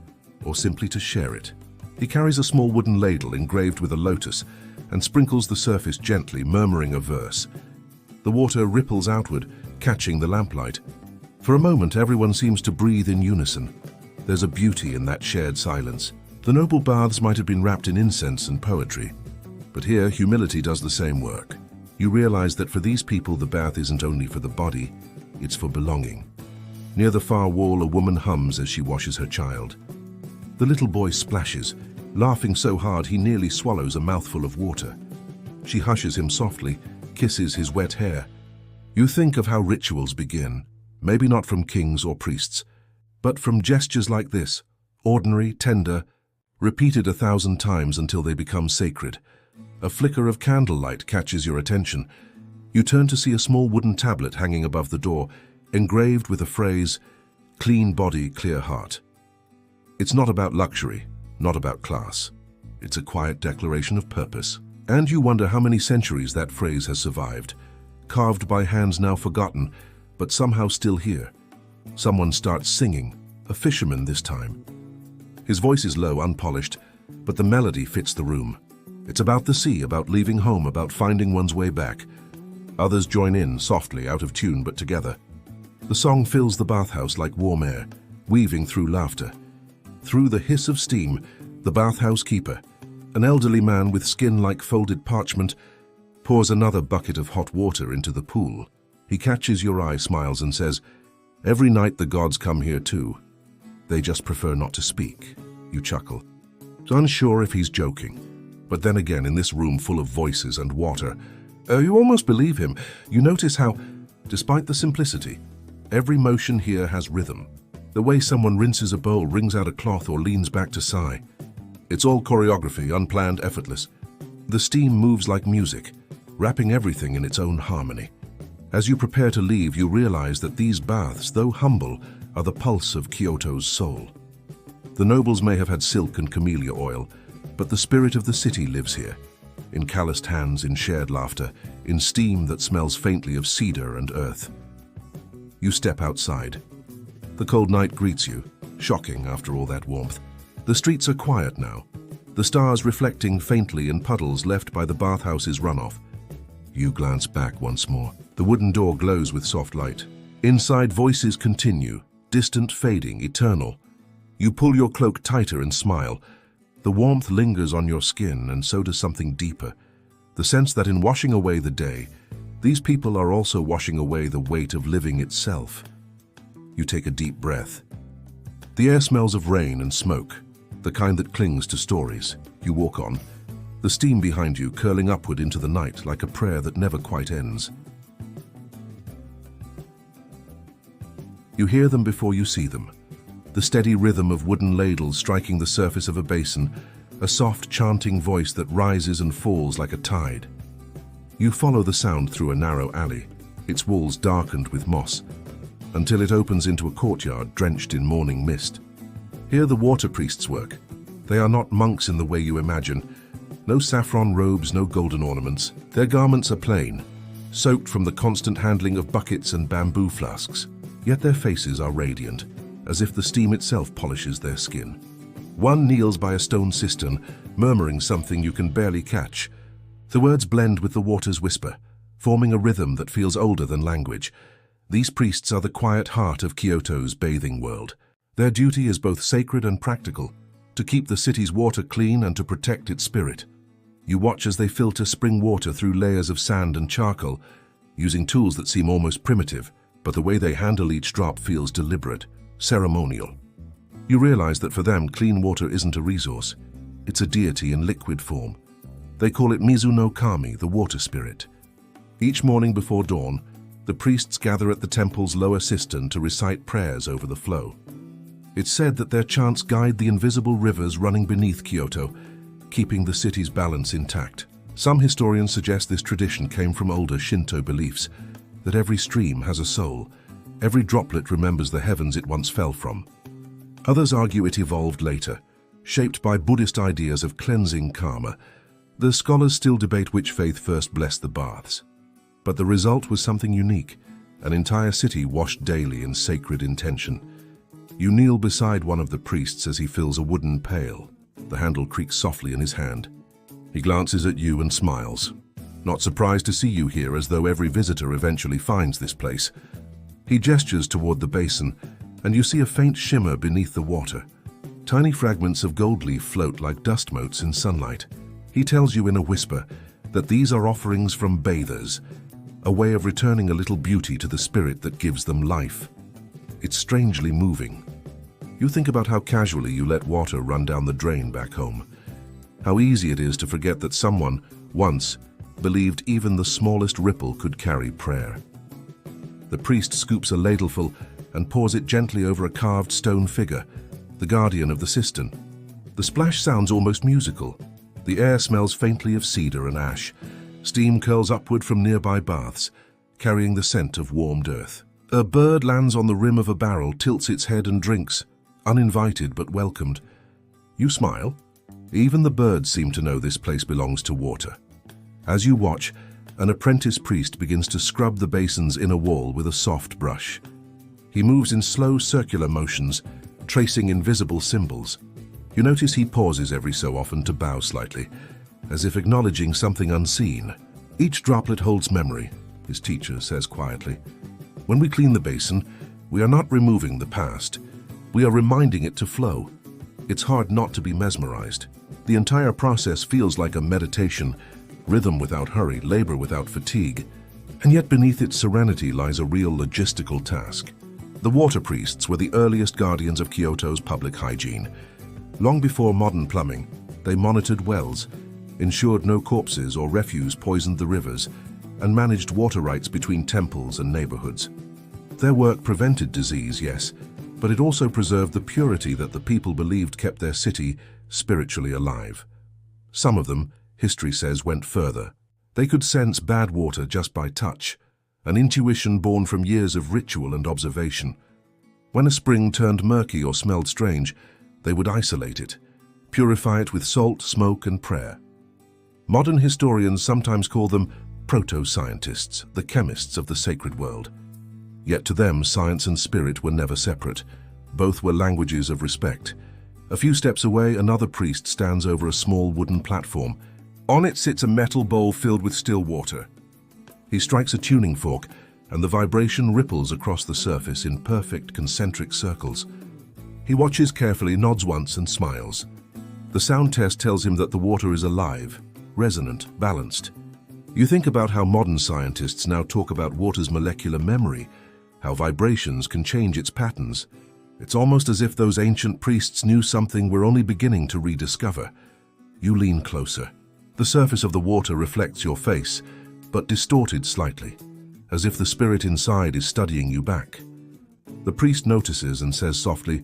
or simply to share it. He carries a small wooden ladle engraved with a lotus and sprinkles the surface gently, murmuring a verse. The water ripples outward, catching the lamplight. For a moment, everyone seems to breathe in unison. There's a beauty in that shared silence. The noble baths might have been wrapped in incense and poetry, but here humility does the same work. You realize that for these people the bath isn't only for the body, it's for belonging. Near the far wall a woman hums as she washes her child. The little boy splashes, laughing so hard he nearly swallows a mouthful of water. She hushes him softly, kisses his wet hair. You think of how rituals begin, maybe not from kings or priests, but from gestures like this, ordinary, tender, repeated 1,000 times until they become sacred. A flicker of candlelight catches your attention. You turn to see a small wooden tablet hanging above the door, engraved with a phrase, "Clean body, clear heart." It's not about luxury, not about class. It's a quiet declaration of purpose. And you wonder how many centuries that phrase has survived, carved by hands now forgotten, but somehow still here. Someone starts singing, a fisherman this time. His voice is low, unpolished, but the melody fits the room. It's about the sea, about leaving home, about finding one's way back. Others join in, softly, out of tune, but together. The song fills the bathhouse like warm air, weaving through laughter. Through the hiss of steam, the bathhouse keeper, an elderly man with skin like folded parchment, pours another bucket of hot water into the pool. He catches your eye, smiles, and says, "Every night the gods come here too. They just prefer not to speak." You chuckle, unsure if he's joking. But then again, in this room full of voices and water, you almost believe him. You notice how, despite the simplicity, every motion here has rhythm. The way someone rinses a bowl, wrings out a cloth, or leans back to sigh. It's all choreography, unplanned, effortless. The steam moves like music, wrapping everything in its own harmony. As you prepare to leave, you realize that these baths, though humble, are the pulse of Kyoto's soul. The nobles may have had silk and camellia oil, but the spirit of the city lives here, in calloused hands, in shared laughter, in steam that smells faintly of cedar and earth. You step outside. The cold night greets you, shocking after all that warmth. The streets are quiet now, the stars reflecting faintly in puddles left by the bathhouse's runoff. You glance back once more. The wooden door glows with soft light. Inside, voices continue, distant, fading, eternal. You pull your cloak tighter and smile. The warmth lingers on your skin, and so does something deeper. The sense that in washing away the day, these people are also washing away the weight of living itself. You take a deep breath. The air smells of rain and smoke, the kind that clings to stories. You walk on, the steam behind you curling upward into the night like a prayer that never quite ends. You hear them before you see them. The steady rhythm of wooden ladles striking the surface of a basin, a soft chanting voice that rises and falls like a tide. You follow the sound through a narrow alley, its walls darkened with moss, until it opens into a courtyard drenched in morning mist. Here the water priests work. They are not monks in the way you imagine. No saffron robes, no golden ornaments. Their garments are plain, soaked from the constant handling of buckets and bamboo flasks. Yet their faces are radiant, as if the steam itself polishes their skin. One kneels by a stone cistern, murmuring something you can barely catch. The words blend with the water's whisper, forming a rhythm that feels older than language. These priests are the quiet heart of Kyoto's bathing world. Their duty is both sacred and practical, to keep the city's water clean and to protect its spirit. You watch as they filter spring water through layers of sand and charcoal, using tools that seem almost primitive, but the way they handle each drop feels deliberate, ceremonial. You realize that for them, clean water isn't a resource. It's a deity in liquid form. They call it Mizu no Kami, the water spirit. Each morning before dawn, the priests gather at the temple's lower cistern to recite prayers over the flow. It's said that their chants guide the invisible rivers running beneath Kyoto, keeping the city's balance intact. Some historians suggest this tradition came from older Shinto beliefs, that every stream has a soul, every droplet remembers the heavens it once fell from. Others argue it evolved later, shaped by Buddhist ideas of cleansing karma. The scholars still debate which faith first blessed the baths. But the result was something unique, an entire city washed daily in sacred intention. You kneel beside one of the priests as he fills a wooden pail. The handle creaks softly in his hand. He glances at you and smiles, not surprised to see you here, as though every visitor eventually finds this place. He gestures toward the basin, and you see a faint shimmer beneath the water. Tiny fragments of gold leaf float like dust motes in sunlight. He tells you in a whisper that these are offerings from bathers, a way of returning a little beauty to the spirit that gives them life. It's strangely moving. You think about how casually you let water run down the drain back home. How easy it is to forget that someone, once, believed even the smallest ripple could carry prayer. The priest scoops a ladleful and pours it gently over a carved stone figure, the guardian of the cistern. The splash sounds almost musical. The air smells faintly of cedar and ash. Steam curls upward from nearby baths, carrying the scent of warmed earth. A bird lands on the rim of a barrel, tilts its head and drinks, uninvited but welcomed. You smile. Even the birds seem to know this place belongs to water. As you watch, an apprentice priest begins to scrub the basin's inner wall with a soft brush. He moves in slow circular motions, tracing invisible symbols. You notice he pauses every so often to bow slightly, as if acknowledging something unseen. Each droplet holds memory, his teacher says quietly. When we clean the basin, we are not removing the past. We are reminding it to flow. It's hard not to be mesmerized. The entire process feels like a meditation, rhythm without hurry, labor without fatigue. And yet beneath its serenity lies a real logistical task. The water priests were the earliest guardians of Kyoto's public hygiene. Long before modern plumbing, they monitored wells, ensured no corpses or refuse poisoned the rivers, and managed water rights between temples and neighborhoods. Their work prevented disease, yes, but it also preserved the purity that the people believed kept their city spiritually alive. Some of them, history says, went further. They could sense bad water just by touch, an intuition born from years of ritual and observation. When a spring turned murky or smelled strange, they would isolate it, purify it with salt, smoke, and prayer. Modern historians sometimes call them proto-scientists, the chemists of the sacred world. Yet to them, science and spirit were never separate. Both were languages of respect. A few steps away, another priest stands over a small wooden platform. On it sits a metal bowl filled with still water. He strikes a tuning fork, and the vibration ripples across the surface in perfect concentric circles. He watches carefully, nods once, and smiles. The sound test tells him that the water is alive, resonant, balanced. You think about how modern scientists now talk about water's molecular memory, how vibrations can change its patterns. It's almost as if those ancient priests knew something we're only beginning to rediscover. You lean closer. The surface of the water reflects your face, but distorted slightly, as if the spirit inside is studying you back. The priest notices and says softly,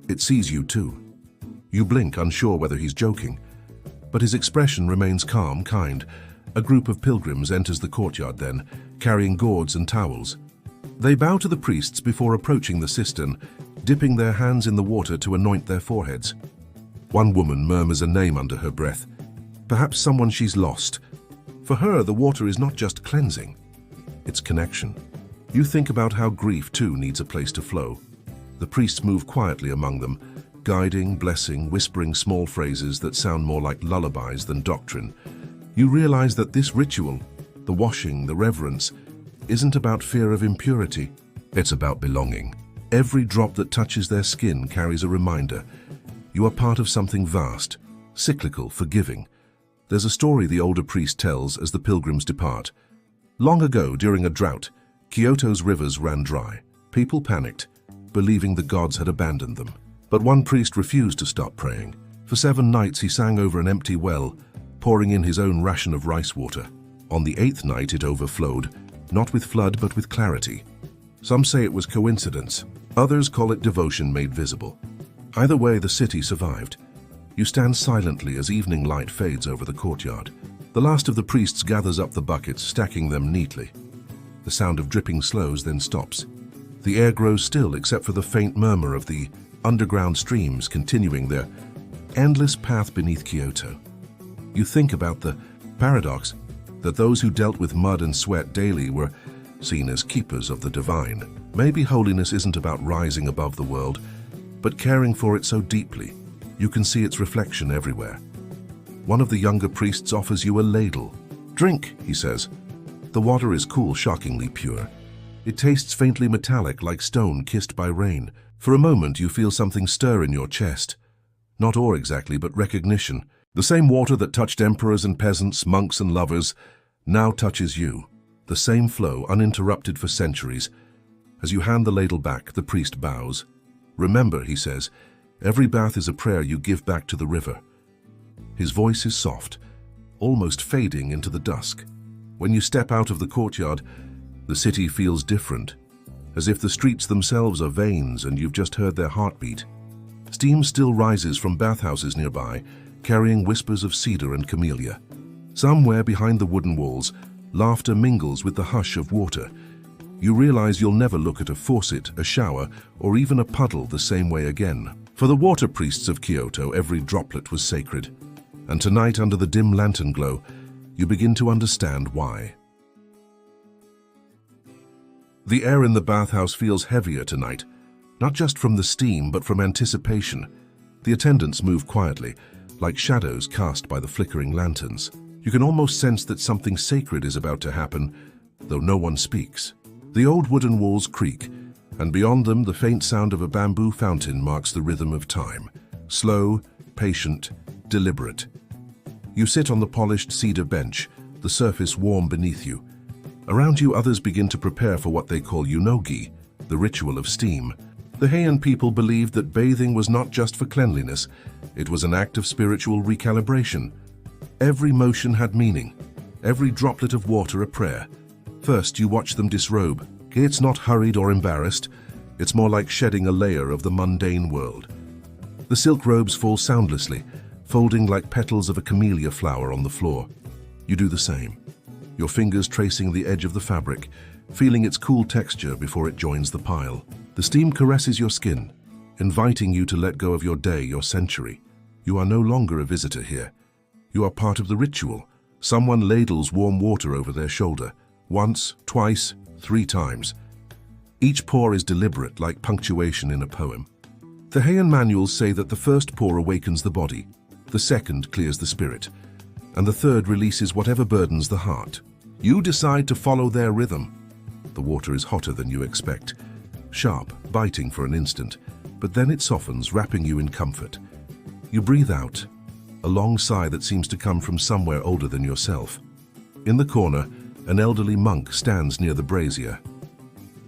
"It sees you too." You blink, unsure whether he's joking, but his expression remains calm, kind. A group of pilgrims enters the courtyard then, carrying gourds and towels. They bow to the priests before approaching the cistern, dipping their hands in the water to anoint their foreheads. One woman murmurs a name under her breath, perhaps someone she's lost. For her, the water is not just cleansing, it's connection. You think about how grief too needs a place to flow. The priests move quietly among them, guiding, blessing, whispering small phrases that sound more like lullabies than doctrine. You realize that this ritual, the washing, the reverence, isn't about fear of impurity. It's about belonging. Every drop that touches their skin carries a reminder. You are part of something vast, cyclical, forgiving. There's a story the older priest tells as the pilgrims depart. Long ago, during a drought, Kyoto's rivers ran dry. People panicked, believing the gods had abandoned them. But one priest refused to stop praying. For 7 nights he sang over an empty well, pouring in his own ration of rice water. On the 8th night it overflowed, not with flood but with clarity. Some say it was coincidence. Others call it devotion made visible. Either way, the city survived. You stand silently as evening light fades over the courtyard. The last of the priests gathers up the buckets, stacking them neatly. The sound of dripping slows, then stops. The air grows still except for the faint murmur of the underground streams continuing their endless path beneath Kyoto. You think about the paradox that those who dealt with mud and sweat daily were seen as keepers of the divine. Maybe holiness isn't about rising above the world, but caring for it so deeply. You can see its reflection everywhere. One of the younger priests offers you a ladle. "Drink," he says. The water is cool, shockingly pure. It tastes faintly metallic, like stone kissed by rain. For a moment you feel something stir in your chest. Not awe exactly, but recognition. The same water that touched emperors and peasants, monks and lovers, now touches you. The same flow, uninterrupted for centuries. As you hand the ladle back, the priest bows. "Remember," he says, "every bath is a prayer you give back to the river." His voice is soft, almost fading into the dusk. When you step out of the courtyard, the city feels different, as if the streets themselves are veins and you've just heard their heartbeat. Steam still rises from bathhouses nearby, carrying whispers of cedar and camellia. Somewhere behind the wooden walls, laughter mingles with the hush of water. You realize you'll never look at a faucet, a shower, or even a puddle the same way again. For the water priests of Kyoto, every droplet was sacred. And tonight, under the dim lantern glow, you begin to understand why. The air in the bathhouse feels heavier tonight, not just from the steam, but from anticipation. The attendants move quietly, like shadows cast by the flickering lanterns. You can almost sense that something sacred is about to happen, though no one speaks. The old wooden walls creak, and beyond them the faint sound of a bamboo fountain marks the rhythm of time. Slow, patient, deliberate. You sit on the polished cedar bench, the surface warm beneath you. Around you, others begin to prepare for what they call unogi, the ritual of steam. The Heian people believed that bathing was not just for cleanliness, it was an act of spiritual recalibration. Every motion had meaning, every droplet of water a prayer. First, you watch them disrobe. It's not hurried or embarrassed. It's more like shedding a layer of the mundane world. The silk robes fall soundlessly, folding like petals of a camellia flower on the floor. You do the same, your fingers tracing the edge of the fabric, feeling its cool texture before it joins the pile. The steam caresses your skin, inviting you to let go of your day, your century. You are no longer a visitor here. You are part of the ritual. Someone ladles warm water over their shoulder, once, twice, 3 times. Each pour is deliberate, like punctuation in a poem. The Heian manuals say that the first pour awakens the body, the second clears the spirit, and the third releases whatever burdens the heart. You decide to follow their rhythm. The water is hotter than you expect, sharp, biting for an instant, but then it softens, wrapping you in comfort. You breathe out, a long sigh that seems to come from somewhere older than yourself. In the corner, an elderly monk stands near the brazier.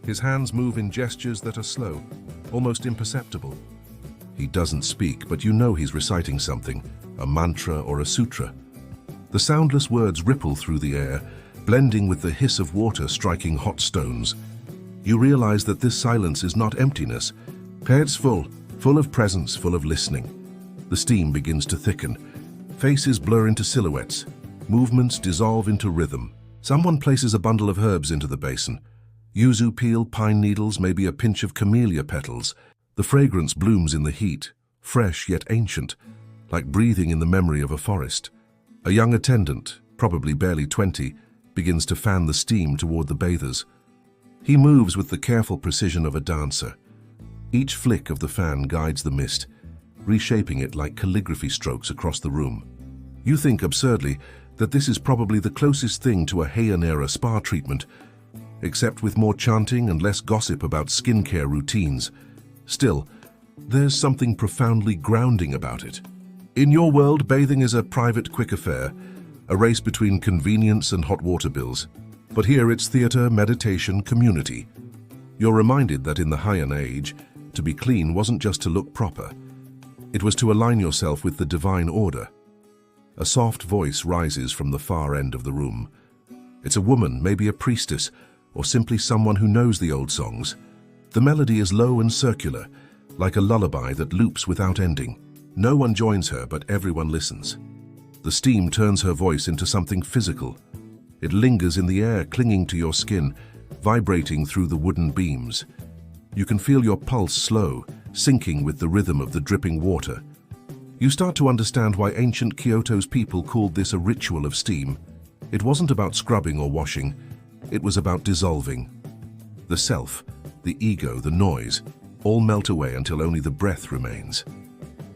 His hands move in gestures that are slow, almost imperceptible. He doesn't speak, but you know he's reciting something, a mantra or a sutra. The soundless words ripple through the air, blending with the hiss of water striking hot stones. You realize that this silence is not emptiness. It's full of presence, full of listening. The steam begins to thicken. Faces blur into silhouettes. Movements dissolve into rhythm. Someone places a bundle of herbs into the basin. Yuzu peel, pine needles, maybe a pinch of camellia petals. The fragrance blooms in the heat, fresh yet ancient, like breathing in the memory of a forest. A young attendant, probably barely 20, begins to fan the steam toward the bathers. He moves with the careful precision of a dancer. Each flick of the fan guides the mist, reshaping it like calligraphy strokes across the room. You think absurdly that this is probably the closest thing to a Heian-era spa treatment, except with more chanting and less gossip about skincare routines. Still, there's something profoundly grounding about it. In your world, bathing is a private, quick affair, a race between convenience and hot water bills. But here it's theater, meditation, community. You're reminded that in the Heian age, to be clean wasn't just to look proper. It was to align yourself with the divine order. A soft voice rises from the far end of the room. It's a woman, maybe a priestess, or simply someone who knows the old songs. The melody is low and circular, like a lullaby that loops without ending. No one joins her, but everyone listens. The steam turns her voice into something physical. It lingers in the air, clinging to your skin, vibrating through the wooden beams. You can feel your pulse slow, syncing with the rhythm of the dripping water. You start to understand why ancient Kyoto's people called this a ritual of steam. It wasn't about scrubbing or washing. It was about dissolving. The self, the ego, the noise, all melt away until only the breath remains.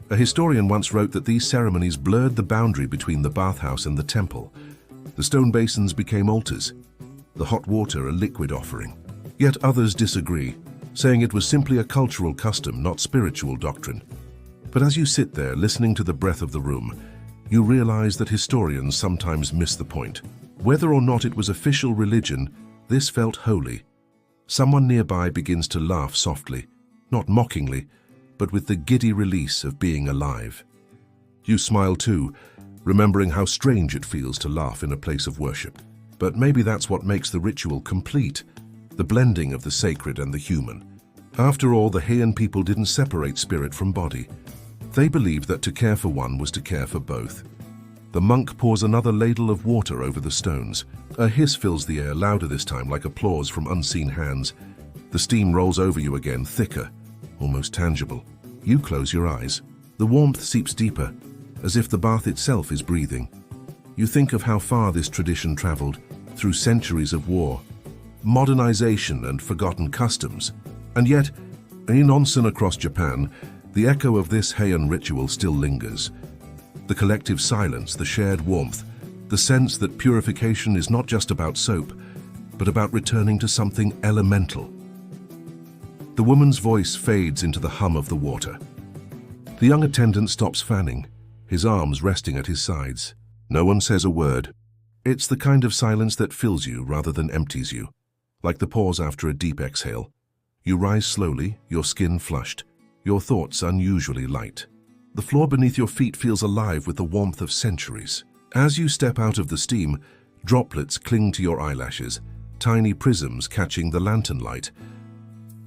A historian once wrote that these ceremonies blurred the boundary between the bathhouse and the temple. The stone basins became altars, the hot water a liquid offering. Yet others disagree, saying it was simply a cultural custom, not spiritual doctrine. But as you sit there listening to the breath of the room, you realize that historians sometimes miss the point. Whether or not it was official religion, this felt holy. Someone nearby begins to laugh softly, not mockingly, but with the giddy release of being alive. You smile too, remembering how strange it feels to laugh in a place of worship. But maybe that's what makes the ritual complete, the blending of the sacred and the human. After all, the Heian people didn't separate spirit from body. They believed that to care for one was to care for both. The monk pours another ladle of water over the stones. A hiss fills the air, louder this time, like applause from unseen hands. The steam rolls over you again, thicker, almost tangible. You close your eyes. The warmth seeps deeper, as if the bath itself is breathing. You think of how far this tradition traveled, through centuries of war, modernization and forgotten customs. And yet, in Onsen across Japan, the echo of this Heian ritual still lingers. The collective silence, the shared warmth, the sense that purification is not just about soap, but about returning to something elemental. The woman's voice fades into the hum of the water. The young attendant stops fanning, his arms resting at his sides. No one says a word. It's the kind of silence that fills you rather than empties you, like the pause after a deep exhale. You rise slowly, your skin flushed, your thoughts unusually light. The floor beneath your feet feels alive with the warmth of centuries. As you step out of the steam, droplets cling to your eyelashes, tiny prisms catching the lantern light.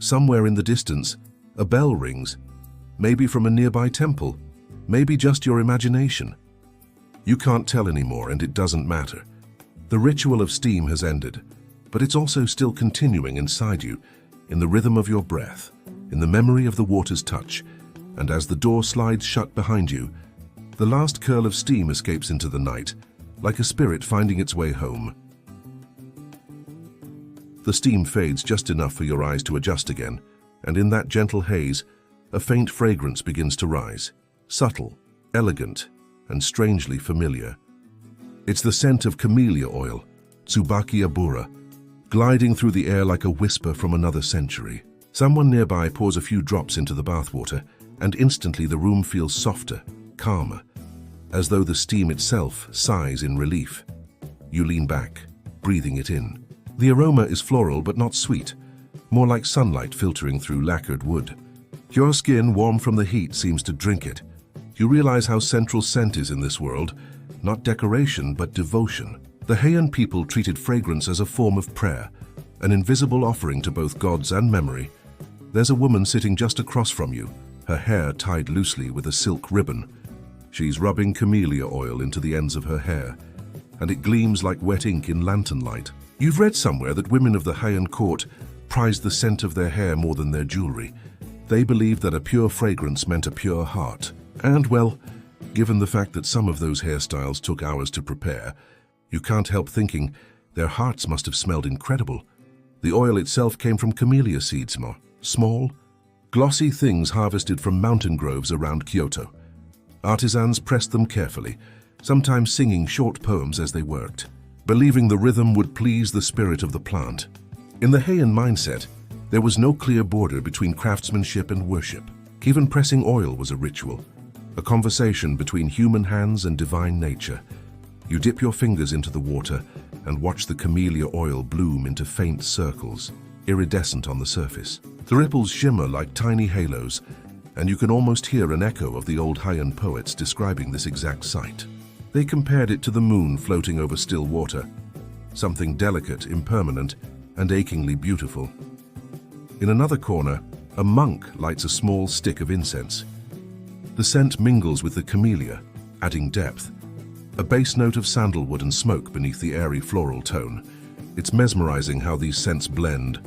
Somewhere in the distance, a bell rings, maybe from a nearby temple, maybe just your imagination. You can't tell anymore, and it doesn't matter. The ritual of steam has ended, but it's also still continuing inside you, in the rhythm of your breath, in the memory of the water's touch, and as the door slides shut behind you, the last curl of steam escapes into the night, like a spirit finding its way home. The steam fades just enough for your eyes to adjust again, and in that gentle haze, a faint fragrance begins to rise, subtle, elegant, and strangely familiar. It's the scent of camellia oil, Tsubaki Abura, gliding through the air like a whisper from another century. Someone nearby pours a few drops into the bathwater, and instantly the room feels softer, calmer, as though the steam itself sighs in relief. You lean back, breathing it in. The aroma is floral but not sweet, more like sunlight filtering through lacquered wood. Your skin, warm from the heat, seems to drink it. You realize how central scent is in this world, not decoration but devotion. The Heian people treated fragrance as a form of prayer, an invisible offering to both gods and memory. There's a woman sitting just across from you, her hair tied loosely with a silk ribbon. She's rubbing camellia oil into the ends of her hair, and it gleams like wet ink in lantern light. You've read somewhere that women of the Heian court prized the scent of their hair more than their jewelry. They believed that a pure fragrance meant a pure heart. And, well, given the fact that some of those hairstyles took hours to prepare, you can't help thinking their hearts must have smelled incredible. The oil itself came from camellia seeds, small, glossy things harvested from mountain groves around Kyoto. Artisans pressed them carefully, sometimes singing short poems as they worked, believing the rhythm would please the spirit of the plant. In the Heian mindset, there was no clear border between craftsmanship and worship. Even pressing oil was a ritual, a conversation between human hands and divine nature. You dip your fingers into the water and watch the camellia oil bloom into faint circles, iridescent on the surface. The ripples shimmer like tiny halos, and you can almost hear an echo of the old Heian poets describing this exact sight. They compared it to the moon floating over still water, something delicate, impermanent, and achingly beautiful. In another corner, a monk lights a small stick of incense. The scent mingles with the camellia, adding depth, a bass note of sandalwood and smoke beneath the airy floral tone. It's mesmerizing how these scents blend,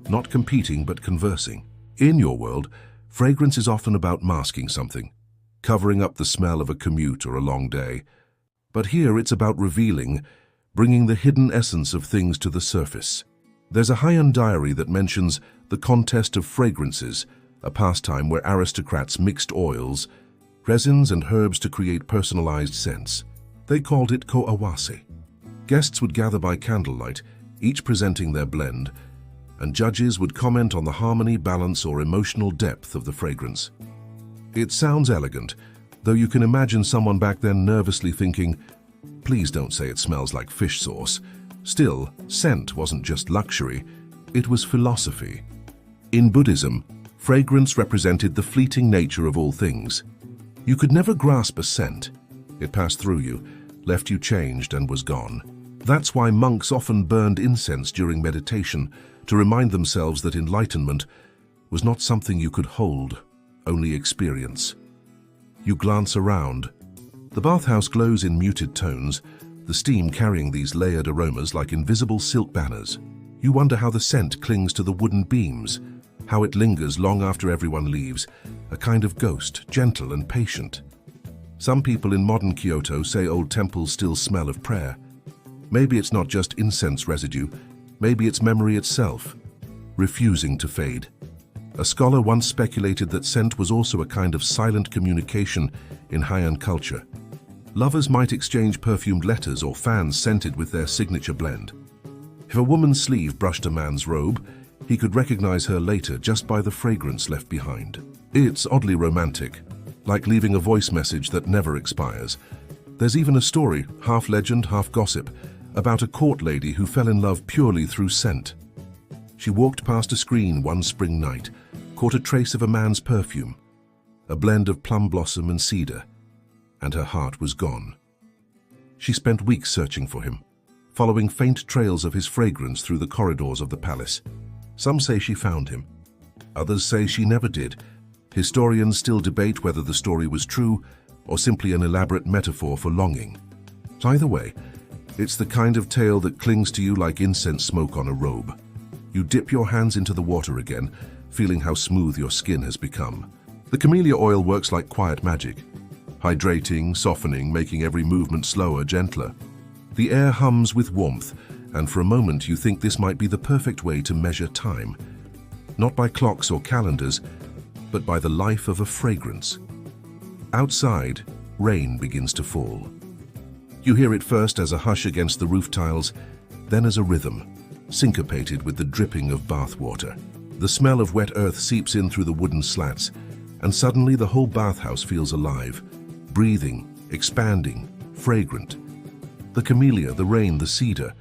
not competing but conversing. In your world, fragrance is often about masking something, covering up the smell of a commute or a long day. But here it's about revealing, bringing the hidden essence of things to the surface. There's a Heian diary that mentions the contest of fragrances, a pastime where aristocrats mixed oils, resins and herbs to create personalized scents. They called it koawase. Guests would gather by candlelight, each presenting their blend, and judges would comment on the harmony, balance, or emotional depth of the fragrance. It sounds elegant, though you can imagine someone back then nervously thinking, "Please don't say it smells like fish sauce." Still, scent wasn't just luxury, it was philosophy. In Buddhism, fragrance represented the fleeting nature of all things. You could never grasp a scent. It passed through you, left you changed, and was gone. That's why monks often burned incense during meditation, to remind themselves that enlightenment was not something you could hold, only experience. You glance around. The bathhouse glows in muted tones, the steam carrying these layered aromas like invisible silk banners. You wonder how the scent clings to the wooden beams, how it lingers long after everyone leaves, a kind of ghost, gentle and patient. Some people in modern Kyoto say old temples still smell of prayer. Maybe it's not just incense residue, maybe it's memory itself, refusing to fade. A scholar once speculated that scent was also a kind of silent communication in Heian culture. Lovers might exchange perfumed letters or fans scented with their signature blend. If a woman's sleeve brushed a man's robe, he could recognize her later just by the fragrance left behind. It's oddly romantic, like leaving a voice message that never expires. There's even a story, half legend, half gossip, about a court lady who fell in love purely through scent. She walked past a screen one spring night, caught a trace of a man's perfume, a blend of plum blossom and cedar, and her heart was gone. She spent weeks searching for him, following faint trails of his fragrance through the corridors of the palace. Some say she found him. Others say she never did. Historians still debate whether the story was true or simply an elaborate metaphor for longing. Either way, it's the kind of tale that clings to you like incense smoke on a robe. You dip your hands into the water again, feeling how smooth your skin has become. The camellia oil works like quiet magic, hydrating, softening, making every movement slower, gentler. The air hums with warmth, and for a moment you think this might be the perfect way to measure time. Not by clocks or calendars, but by the life of a fragrance. Outside, rain begins to fall. You hear it first as a hush against the roof tiles, then as a rhythm, syncopated with the dripping of bath water. The smell of wet earth seeps in through the wooden slats, and suddenly the whole bathhouse feels alive, breathing, expanding, fragrant. The camellia, the rain, the cedar,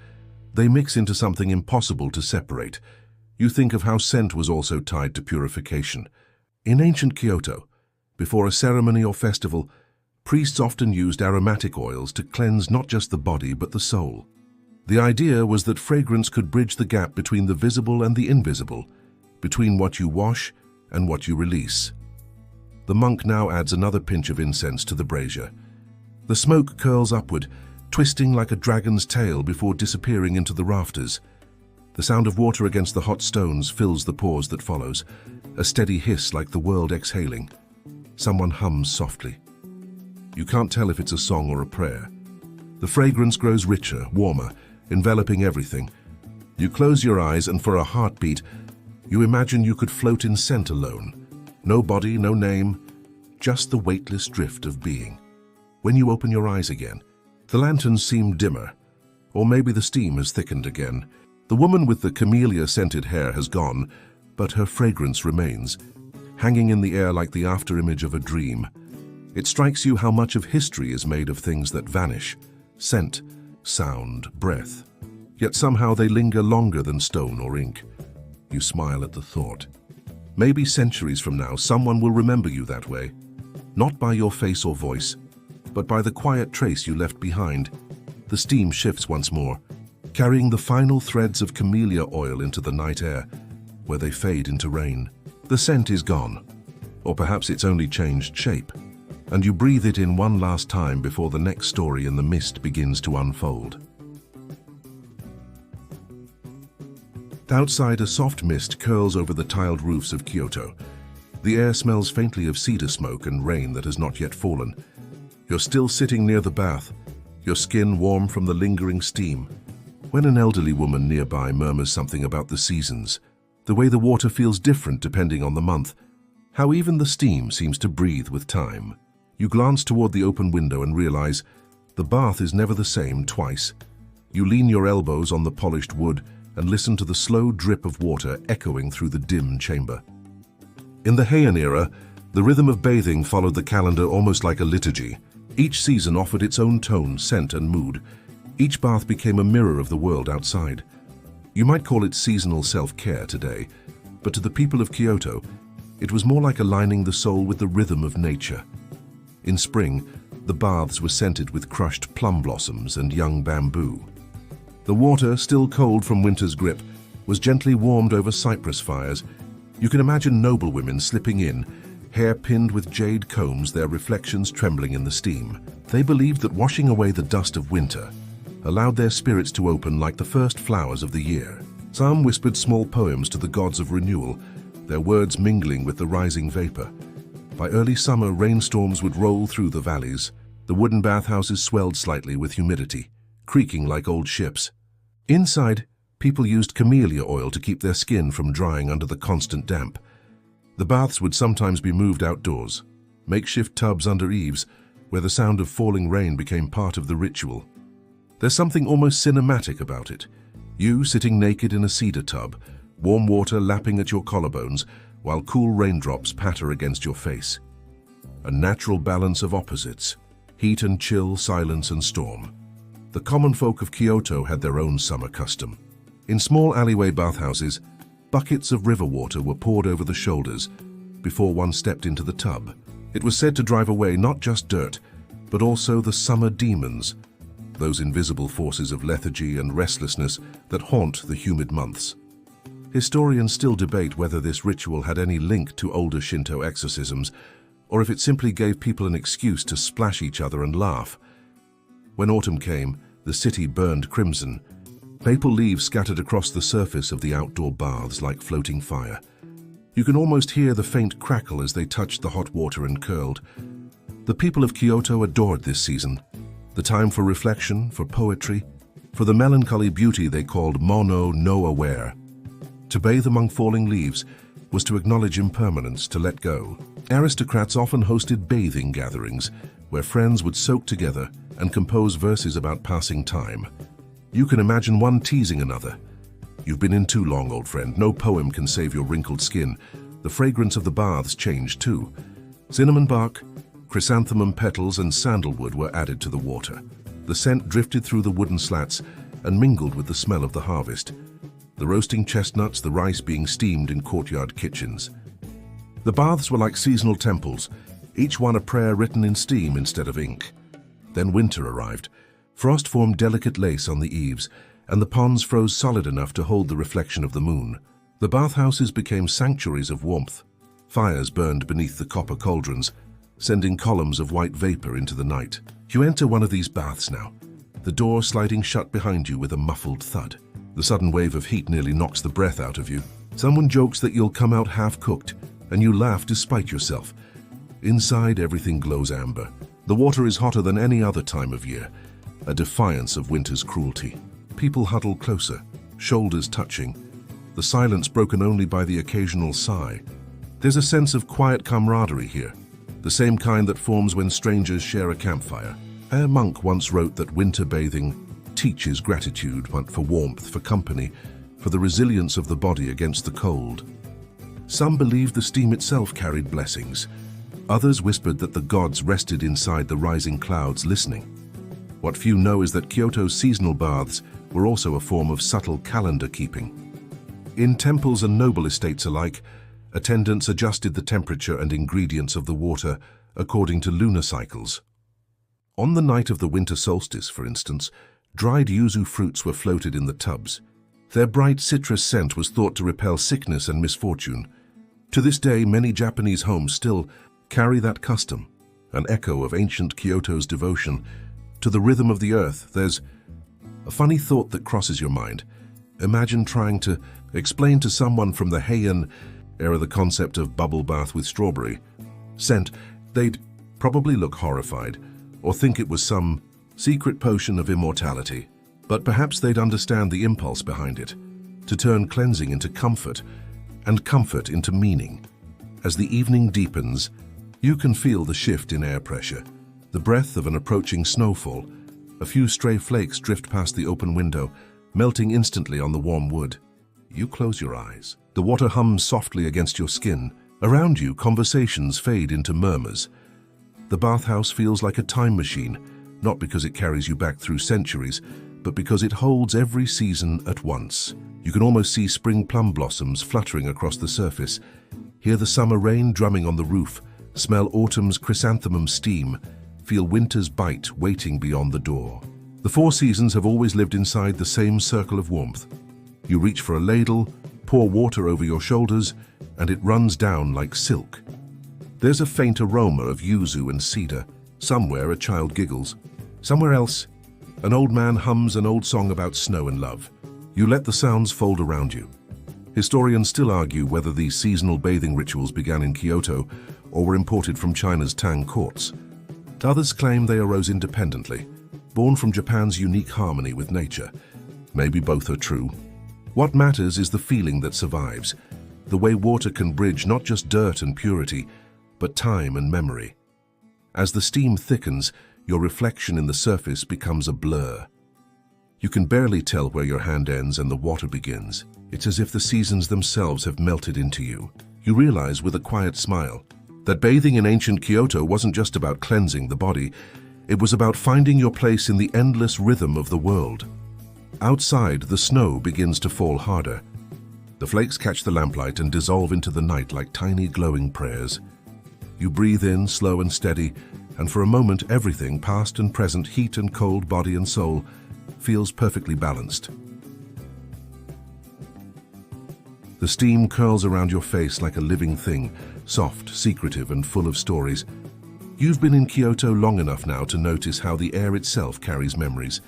they mix into something impossible to separate. You think of how scent was also tied to purification. In ancient Kyoto, before a ceremony or festival, priests often used aromatic oils to cleanse not just the body but the soul. The idea was that fragrance could bridge the gap between the visible and the invisible, between what you wash and what you release. The monk now adds another pinch of incense to the brazier. The smoke curls upward, twisting like a dragon's tail before disappearing into the rafters. The sound of water against the hot stones fills the pause that follows, a steady hiss like the world exhaling. Someone hums softly. You can't tell if it's a song or a prayer. The fragrance grows richer, warmer, enveloping everything. You close your eyes and for a heartbeat, you imagine you could float in scent alone. No body, no name, just the weightless drift of being. When you open your eyes again, the lanterns seem dimmer, or maybe the steam has thickened again. The woman with the camellia-scented hair has gone, but her fragrance remains, hanging in the air like the afterimage of a dream. It strikes you how much of history is made of things that vanish: scent, sound, breath. Yet somehow they linger longer than stone or ink. You smile at the thought. Maybe centuries from now, someone will remember you that way. Not by your face or voice, but by the quiet trace you left behind. The steam shifts once more, carrying the final threads of camellia oil into the night air, where they fade into rain. The scent is gone, or perhaps it's only changed shape, and you breathe it in one last time before the next story in the mist begins to unfold. Outside, a soft mist curls over the tiled roofs of Kyoto. The air smells faintly of cedar smoke and rain that has not yet fallen. You're still sitting near the bath, your skin warm from the lingering steam, when an elderly woman nearby murmurs something about the seasons, the way the water feels different depending on the month, how even the steam seems to breathe with time. You glance toward the open window and realize the bath is never the same twice. You lean your elbows on the polished wood and listen to the slow drip of water echoing through the dim chamber. In the Heian era, the rhythm of bathing followed the calendar almost like a liturgy. Each season offered its own tone, scent, and mood. Each bath became a mirror of the world outside. You might call it seasonal self-care today, but to the people of Kyoto, it was more like aligning the soul with the rhythm of nature. In spring, the baths were scented with crushed plum blossoms and young bamboo. The water, still cold from winter's grip, was gently warmed over cypress fires. You can imagine noblewomen slipping in, hair pinned with jade combs, their reflections trembling in the steam. They believed that washing away the dust of winter allowed their spirits to open like the first flowers of the year. Some whispered small poems to the gods of renewal, their words mingling with the rising vapor. By early summer, rainstorms would roll through the valleys. The wooden bathhouses swelled slightly with humidity, creaking like old ships. Inside, people used camellia oil to keep their skin from drying under the constant damp. The baths would sometimes be moved outdoors, makeshift tubs under eaves, where the sound of falling rain became part of the ritual. There's something almost cinematic about it. You sitting naked in a cedar tub, warm water lapping at your collarbones, while cool raindrops patter against your face. A natural balance of opposites, heat and chill, silence and storm. The common folk of Kyoto had their own summer custom. In small alleyway bathhouses, buckets of river water were poured over the shoulders before one stepped into the tub. It was said to drive away not just dirt, but also the summer demons, those invisible forces of lethargy and restlessness that haunt the humid months. Historians still debate whether this ritual had any link to older Shinto exorcisms, or if it simply gave people an excuse to splash each other and laugh. When autumn came, the city burned crimson. Maple leaves scattered across the surface of the outdoor baths like floating fire. You can almost hear the faint crackle as they touched the hot water and curled. The people of Kyoto adored this season, the time for reflection, for poetry, for the melancholy beauty they called mono no aware. To bathe among falling leaves was to acknowledge impermanence, to let go. Aristocrats often hosted bathing gatherings where friends would soak together and compose verses about passing time. You can imagine one teasing another. "You've been in too long, old friend. No poem can save your wrinkled skin." The fragrance of the baths changed too. Cinnamon bark, chrysanthemum petals and sandalwood were added to the water. The scent drifted through the wooden slats and mingled with the smell of the harvest. The roasting chestnuts, the rice being steamed in courtyard kitchens. The baths were like seasonal temples, each one a prayer written in steam instead of ink. Then winter arrived. Frost formed delicate lace on the eaves, and the ponds froze solid enough to hold the reflection of the moon. The bathhouses became sanctuaries of warmth. Fires burned beneath the copper cauldrons, sending columns of white vapor into the night. You enter one of these baths now, the door sliding shut behind you with a muffled thud. The sudden wave of heat nearly knocks the breath out of you. Someone jokes that you'll come out half-cooked, and you laugh despite yourself. Inside, everything glows amber. The water is hotter than any other time of year, a defiance of winter's cruelty. People huddle closer, shoulders touching, the silence broken only by the occasional sigh. There's a sense of quiet camaraderie here, the same kind that forms when strangers share a campfire. A monk once wrote that winter bathing teaches gratitude for warmth, for company, for the resilience of the body against the cold. Some believed the steam itself carried blessings. Others whispered that the gods rested inside the rising clouds listening. What few know is that Kyoto's seasonal baths were also a form of subtle calendar keeping. In temples and noble estates alike, attendants adjusted the temperature and ingredients of the water according to lunar cycles. On the night of the winter solstice, for instance, dried yuzu fruits were floated in the tubs. Their bright citrus scent was thought to repel sickness and misfortune. To this day, many Japanese homes still carry that custom, an echo of ancient Kyoto's devotion to the rhythm of the earth. There's a funny thought that crosses your mind. Imagine trying to explain to someone from the Heian era the concept of bubble bath with strawberry scent. They'd probably look horrified or think it was some secret potion of immortality. But perhaps they'd understand the impulse behind it, to turn cleansing into comfort and comfort into meaning. As the evening deepens, you can feel the shift in air pressure, the breath of an approaching snowfall. A few stray flakes drift past the open window, melting instantly on the warm wood. You close your eyes. The water hums softly against your skin. Around you, conversations fade into murmurs. The bathhouse feels like a time machine, not because it carries you back through centuries, but because it holds every season at once. You can almost see spring plum blossoms fluttering across the surface, hear the summer rain drumming on the roof, smell autumn's chrysanthemum steam, feel winter's bite waiting beyond the door. The four seasons have always lived inside the same circle of warmth. You reach for a ladle, pour water over your shoulders, and it runs down like silk. There's a faint aroma of yuzu and cedar. Somewhere a child giggles. Somewhere else, an old man hums an old song about snow and love. You let the sounds fold around you. Historians still argue whether these seasonal bathing rituals began in Kyoto or were imported from China's Tang courts. Others claim they arose independently, born from Japan's unique harmony with nature. Maybe both are true. What matters is the feeling that survives, the way water can bridge not just dirt and purity, but time and memory. As the steam thickens, your reflection in the surface becomes a blur. You can barely tell where your hand ends and the water begins. It's as if the seasons themselves have melted into you. You realize with a quiet smile that bathing in ancient Kyoto wasn't just about cleansing the body, it was about finding your place in the endless rhythm of the world. Outside, the snow begins to fall harder. The flakes catch the lamplight and dissolve into the night like tiny glowing prayers. You breathe in, slow and steady, and for a moment everything, past and present, heat and cold, body and soul, feels perfectly balanced. The steam curls around your face like a living thing, soft, secretive and full of stories. You've been in Kyoto long enough now to notice how the air itself carries memories,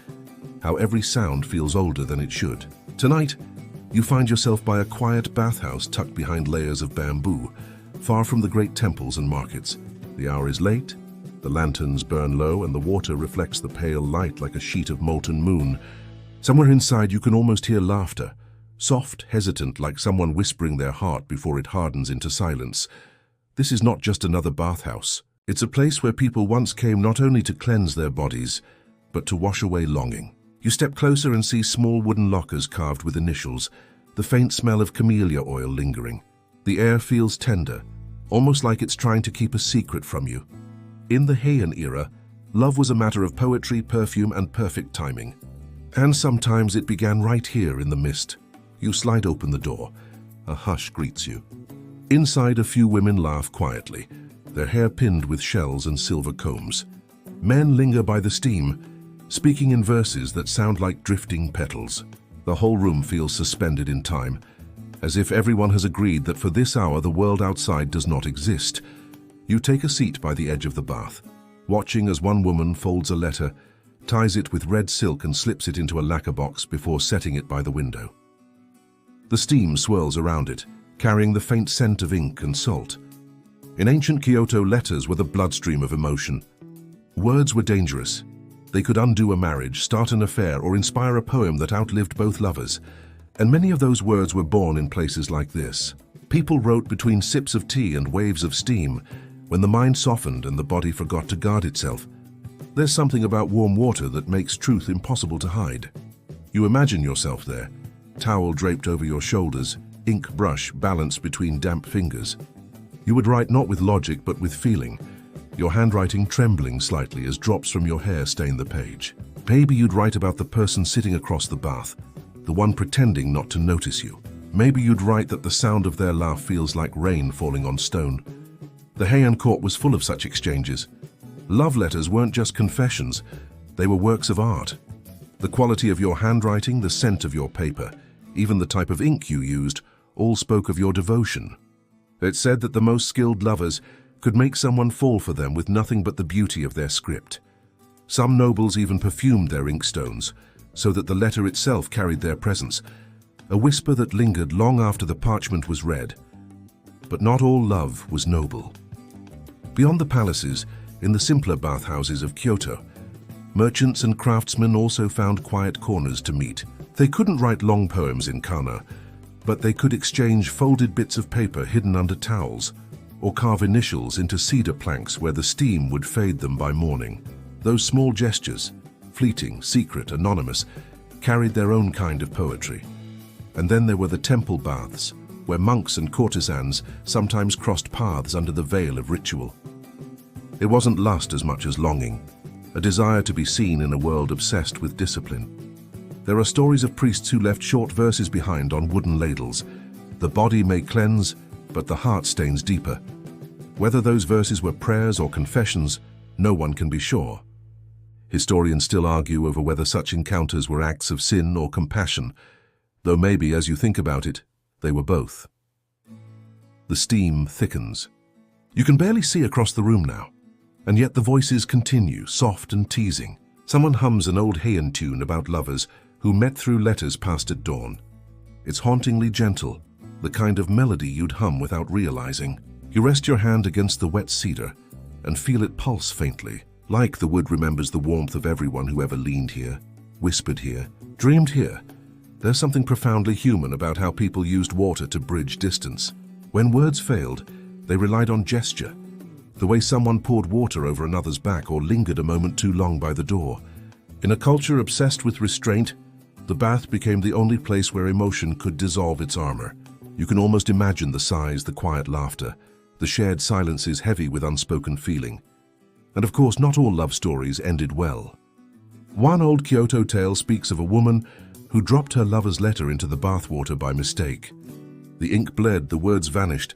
how every sound feels older than it should. Tonight, you find yourself by a quiet bathhouse tucked behind layers of bamboo, far from the great temples and markets. The hour is late, the lanterns burn low, and the water reflects the pale light like a sheet of molten moon. Somewhere inside you can almost hear laughter, soft, hesitant, like someone whispering their heart before it hardens into silence. This is not just another bathhouse. It's a place where people once came not only to cleanse their bodies, but to wash away longing. You step closer and see small wooden lockers carved with initials, the faint smell of camellia oil lingering. The air feels tender, almost like it's trying to keep a secret from you. In the Heian era, love was a matter of poetry, perfume, and perfect timing. And sometimes it began right here in the mist. You slide open the door. A hush greets you. Inside, a few women laugh quietly, their hair pinned with shells and silver combs. Men linger by the steam, speaking in verses that sound like drifting petals. The whole room feels suspended in time, as if everyone has agreed that for this hour the world outside does not exist. You take a seat by the edge of the bath, watching as one woman folds a letter, ties it with red silk and slips it into a lacquer box before setting it by the window. The steam swirls around it, carrying the faint scent of ink and salt. In ancient Kyoto, letters were the bloodstream of emotion. Words were dangerous. They could undo a marriage, start an affair, or inspire a poem that outlived both lovers. And many of those words were born in places like this. People wrote between sips of tea and waves of steam, when the mind softened and the body forgot to guard itself. There's something about warm water that makes truth impossible to hide. You imagine yourself there, towel draped over your shoulders, ink brush balanced between damp fingers. You would write not with logic but with feeling, your handwriting trembling slightly as drops from your hair stain the page. Maybe you'd write about the person sitting across the bath, the one pretending not to notice you. Maybe you'd write that the sound of their laugh feels like rain falling on stone. The Heian court was full of such exchanges. Love letters weren't just confessions, they were works of art. The quality of your handwriting, the scent of your paper, even the type of ink you used, all spoke of your devotion. It's said that the most skilled lovers could make someone fall for them with nothing but the beauty of their script. Some nobles even perfumed their inkstones, so that the letter itself carried their presence, a whisper that lingered long after the parchment was read. But not all love was noble. Beyond the palaces, in the simpler bathhouses of Kyoto, merchants and craftsmen also found quiet corners to meet. They couldn't write long poems in kana, but they could exchange folded bits of paper hidden under towels, or carve initials into cedar planks where the steam would fade them by morning. Those small gestures, fleeting, secret, anonymous, carried their own kind of poetry. And then there were the temple baths, where monks and courtesans sometimes crossed paths under the veil of ritual. It wasn't lust as much as longing, a desire to be seen in a world obsessed with discipline. There are stories of priests who left short verses behind on wooden ladles. The body may cleanse, but the heart stains deeper. Whether those verses were prayers or confessions, no one can be sure. Historians still argue over whether such encounters were acts of sin or compassion, though maybe, as you think about it, they were both. The steam thickens. You can barely see across the room now, and yet the voices continue, soft and teasing. Someone hums an old Heian tune about lovers who met through letters passed at dawn. It's hauntingly gentle, the kind of melody you'd hum without realizing. You rest your hand against the wet cedar and feel it pulse faintly, like the wood remembers the warmth of everyone who ever leaned here, whispered here, dreamed here. There's something profoundly human about how people used water to bridge distance. When words failed, they relied on gesture, the way someone poured water over another's back or lingered a moment too long by the door. In a culture obsessed with restraint, the bath became the only place where emotion could dissolve its armor. You can almost imagine the sighs, the quiet laughter, the shared silences heavy with unspoken feeling. And of course, not all love stories ended well. One old Kyoto tale speaks of a woman who dropped her lover's letter into the bathwater by mistake. The ink bled, the words vanished,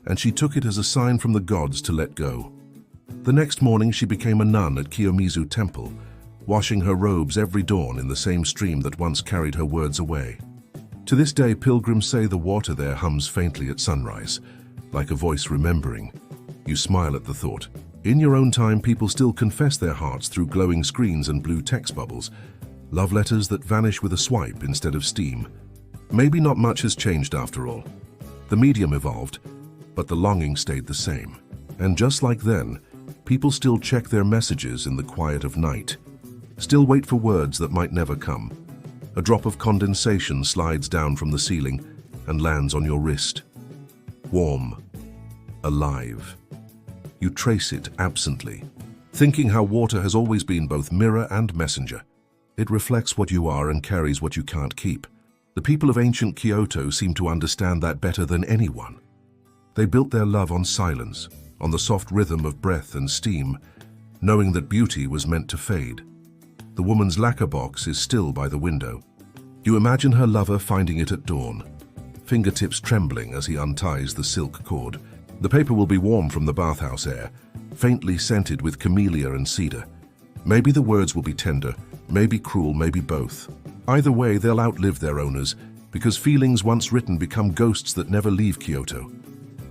and she took it as a sign from the gods to let go. The next morning she became a nun at Kiyomizu Temple, washing her robes every dawn in the same stream that once carried her words away. To this day, pilgrims say the water there hums faintly at sunrise, like a voice remembering. You smile at the thought. In your own time, people still confess their hearts through glowing screens and blue text bubbles, love letters that vanish with a swipe instead of steam. Maybe not much has changed after all. The medium evolved, but the longing stayed the same. And just like then, people still check their messages in the quiet of night, still wait for words that might never come. A drop of condensation slides down from the ceiling and lands on your wrist. Warm, alive. You trace it absently, thinking how water has always been both mirror and messenger. It reflects what you are and carries what you can't keep. The people of ancient Kyoto seem to understand that better than anyone. They built their love on silence, on the soft rhythm of breath and steam, knowing that beauty was meant to fade. The woman's lacquer box is still by the window. You imagine her lover finding it at dawn, fingertips trembling as he unties the silk cord. The paper will be warm from the bathhouse air, faintly scented with camellia and cedar. Maybe the words will be tender, maybe cruel, maybe both. Either way, they'll outlive their owners, because feelings once written become ghosts that never leave Kyoto.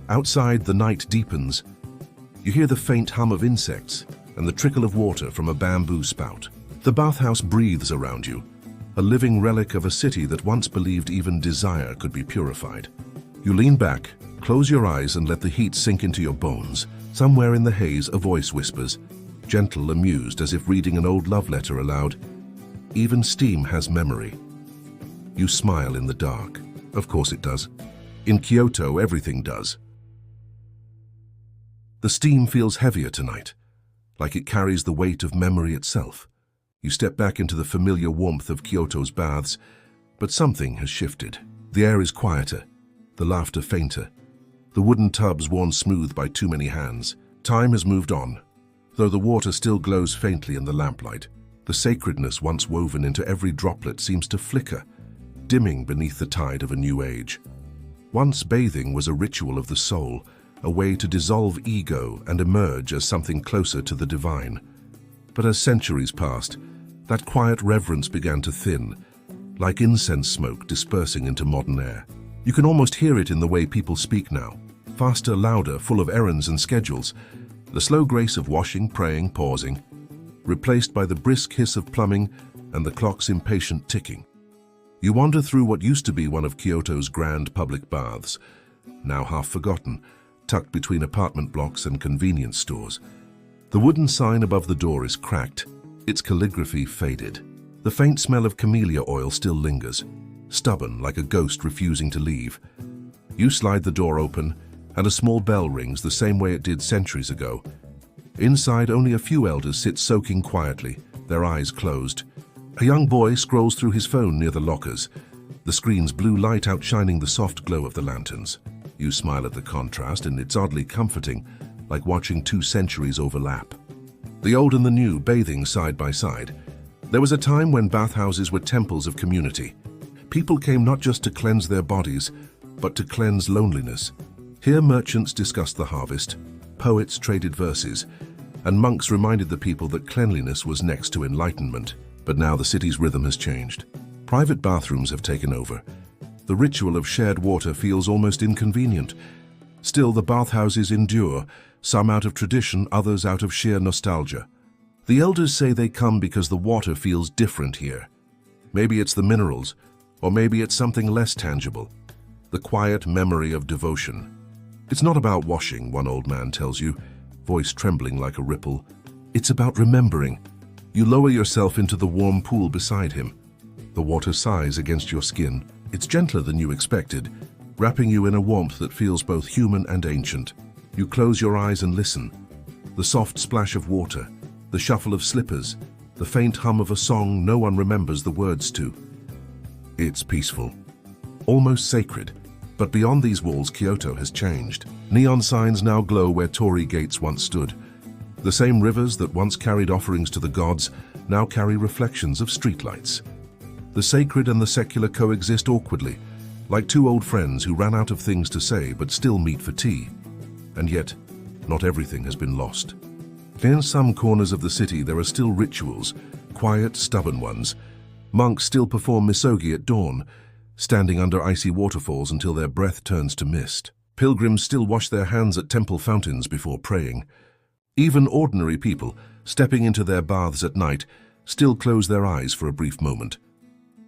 Outside, the night deepens. You hear the faint hum of insects and the trickle of water from a bamboo spout. The bathhouse breathes around you, a living relic of a city that once believed even desire could be purified. You lean back, close your eyes and let the heat sink into your bones. Somewhere in the haze, a voice whispers, gentle, amused, as if reading an old love letter aloud. Even steam has memory. You smile in the dark. Of course it does. In Kyoto, everything does. The steam feels heavier tonight, like it carries the weight of memory itself. You step back into the familiar warmth of Kyoto's baths, but something has shifted. The air is quieter, the laughter fainter, the wooden tubs worn smooth by too many hands. Time has moved on, though the water still glows faintly in the lamplight. The sacredness once woven into every droplet seems to flicker, dimming beneath the tide of a new age. Once bathing was a ritual of the soul, a way to dissolve ego and emerge as something closer to the divine. But as centuries passed, that quiet reverence began to thin, like incense smoke dispersing into modern air. You can almost hear it in the way people speak now, faster, louder, full of errands and schedules. The slow grace of washing, praying, pausing, replaced by the brisk hiss of plumbing and the clock's impatient ticking. You wander through what used to be one of Kyoto's grand public baths, now half forgotten, tucked between apartment blocks and convenience stores. The wooden sign above the door is cracked, its calligraphy faded. The faint smell of camellia oil still lingers, stubborn like a ghost refusing to leave. You slide the door open, and a small bell rings the same way it did centuries ago. Inside, only a few elders sit soaking quietly, their eyes closed. A young boy scrolls through his phone near the lockers, the screen's blue light outshining the soft glow of the lanterns. You smile at the contrast, and it's oddly comforting, like watching two centuries overlap. The old and the new bathing side by side. There was a time when bathhouses were temples of community. People came not just to cleanse their bodies, but to cleanse loneliness. Here merchants discussed the harvest, poets traded verses, and monks reminded the people that cleanliness was next to enlightenment. But now the city's rhythm has changed. Private bathrooms have taken over. The ritual of shared water feels almost inconvenient. Still, the bathhouses endure, some out of tradition, others out of sheer nostalgia. The elders say they come because the water feels different here. Maybe it's the minerals, or maybe it's something less tangible. The quiet memory of devotion. It's not about washing, one old man tells you, voice trembling like a ripple. It's about remembering. You lower yourself into the warm pool beside him. The water sighs against your skin. It's gentler than you expected, wrapping you in a warmth that feels both human and ancient. You close your eyes and listen. The soft splash of water, the shuffle of slippers, the faint hum of a song no one remembers the words to. It's peaceful, almost sacred. But beyond these walls, Kyoto has changed. Neon signs now glow where torii gates once stood. The same rivers that once carried offerings to the gods now carry reflections of streetlights. The sacred and the secular coexist awkwardly, like two old friends who ran out of things to say but still meet for tea. And yet, not everything has been lost. In some corners of the city there are still rituals, quiet, stubborn ones. Monks still perform misogi at dawn, standing under icy waterfalls until their breath turns to mist. Pilgrims still wash their hands at temple fountains before praying. Even ordinary people, stepping into their baths at night, still close their eyes for a brief moment.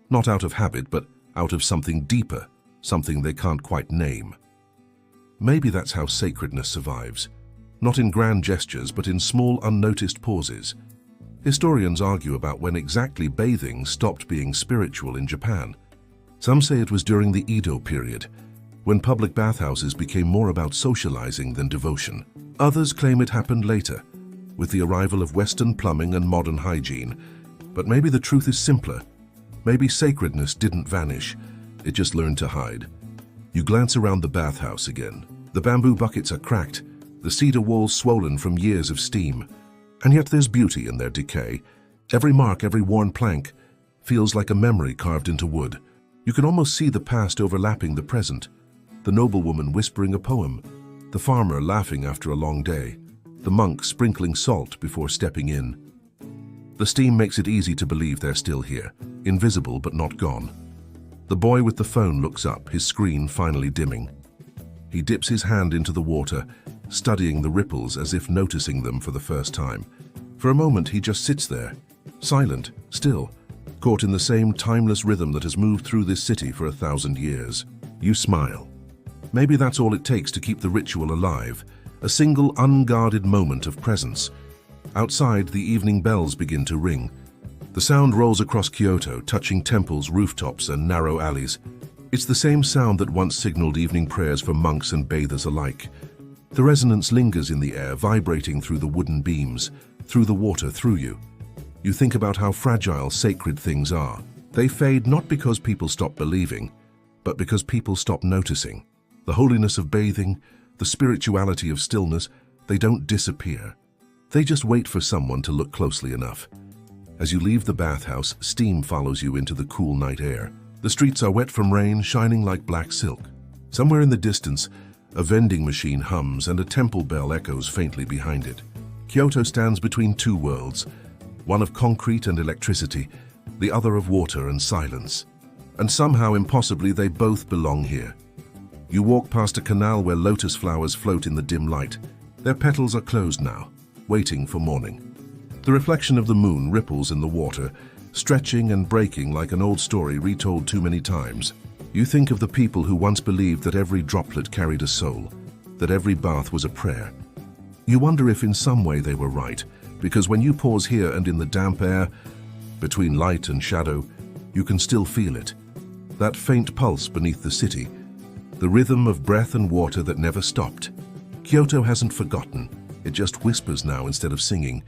Not out of habit, but out of something deeper, something they can't quite name. Maybe that's how sacredness survives. Not in grand gestures, but in small, unnoticed pauses. Historians argue about when exactly bathing stopped being spiritual in Japan. Some say it was during the Edo period, when public bathhouses became more about socializing than devotion. Others claim it happened later, with the arrival of Western plumbing and modern hygiene. But maybe the truth is simpler. Maybe sacredness didn't vanish, it just learned to hide. You glance around the bathhouse again. The bamboo buckets are cracked, the cedar walls swollen from years of steam. And yet there's beauty in their decay. Every mark, every worn plank, feels like a memory carved into wood. You can almost see the past overlapping the present. The noblewoman whispering a poem, the farmer laughing after a long day, the monk sprinkling salt before stepping in. The steam makes it easy to believe they're still here, invisible but not gone. The boy with the phone looks up, his screen finally dimming. He dips his hand into the water, studying the ripples as if noticing them for the first time. For a moment he just sits there, silent, still, caught in the same timeless rhythm that has moved through this city for 1,000 years. You smile. Maybe that's all it takes to keep the ritual alive, a single unguarded moment of presence. Outside, the evening bells begin to ring. The sound rolls across Kyoto, touching temples, rooftops, and narrow alleys. It's the same sound that once signaled evening prayers for monks and bathers alike. The resonance lingers in the air, vibrating through the wooden beams, through the water, through you. You think about how fragile sacred things are. They fade not because people stop believing, but because people stop noticing. The holiness of bathing, the spirituality of stillness, they don't disappear. They just wait for someone to look closely enough. As you leave the bathhouse, steam follows you into the cool night air. The streets are wet from rain, shining like black silk. Somewhere in the distance, a vending machine hums and a temple bell echoes faintly behind it. Kyoto stands between two worlds, one of concrete and electricity, the other of water and silence. And somehow, impossibly, they both belong here. You walk past a canal where lotus flowers float in the dim light. Their petals are closed now, waiting for morning. The reflection of the moon ripples in the water, stretching and breaking like an old story retold too many times. You think of the people who once believed that every droplet carried a soul, that every bath was a prayer. You wonder if in some way they were right, because when you pause here and in the damp air, between light and shadow, you can still feel it. That faint pulse beneath the city, the rhythm of breath and water that never stopped. Kyoto hasn't forgotten, it just whispers now instead of singing.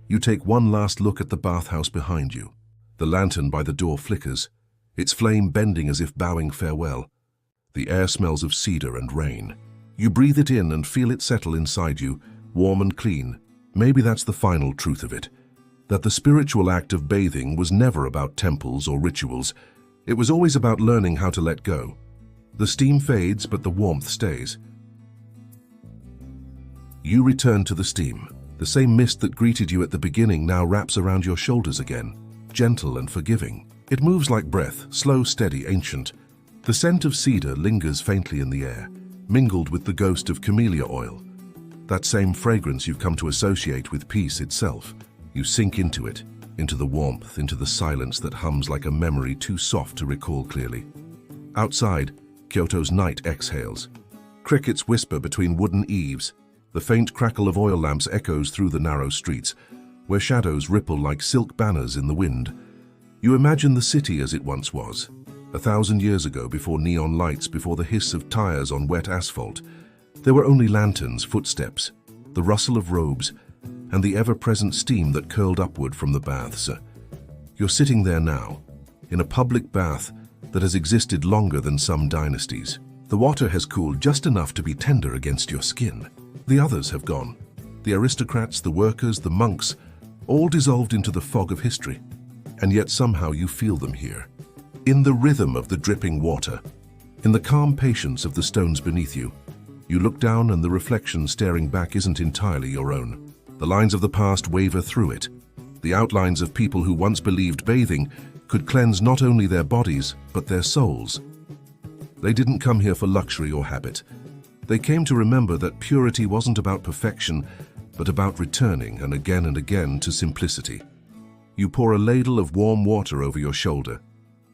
You take one last look at the bathhouse behind you. The lantern by the door flickers, its flame bending as if bowing farewell. The air smells of cedar and rain. You breathe it in and feel it settle inside you, warm and clean. Maybe that's the final truth of it, that the spiritual act of bathing was never about temples or rituals. It was always about learning how to let go. The steam fades, but the warmth stays. You return to the steam. The same mist that greeted you at the beginning now wraps around your shoulders again, gentle and forgiving. It moves like breath, slow, steady, ancient. The scent of cedar lingers faintly in the air, mingled with the ghost of camellia oil. That same fragrance you've come to associate with peace itself. You sink into it, into the warmth, into the silence that hums like a memory too soft to recall clearly. Outside, Kyoto's night exhales. Crickets whisper between wooden eaves. The faint crackle of oil lamps echoes through the narrow streets, where shadows ripple like silk banners in the wind. You imagine the city as it once was, 1,000 years ago, before neon lights, before the hiss of tires on wet asphalt. There were only lanterns, footsteps, the rustle of robes, and the ever-present steam that curled upward from the baths. You're sitting there now, in a public bath that has existed longer than some dynasties. The water has cooled just enough to be tender against your skin. The others have gone. The aristocrats, the workers, the monks, all dissolved into the fog of history. And yet somehow you feel them here, in the rhythm of the dripping water, in the calm patience of the stones beneath you. You look down and the reflection staring back isn't entirely your own. The lines of the past waver through it. The outlines of people who once believed bathing could cleanse not only their bodies, but their souls. They didn't come here for luxury or habit. They came to remember that purity wasn't about perfection, but about returning and again to simplicity. You pour a ladle of warm water over your shoulder.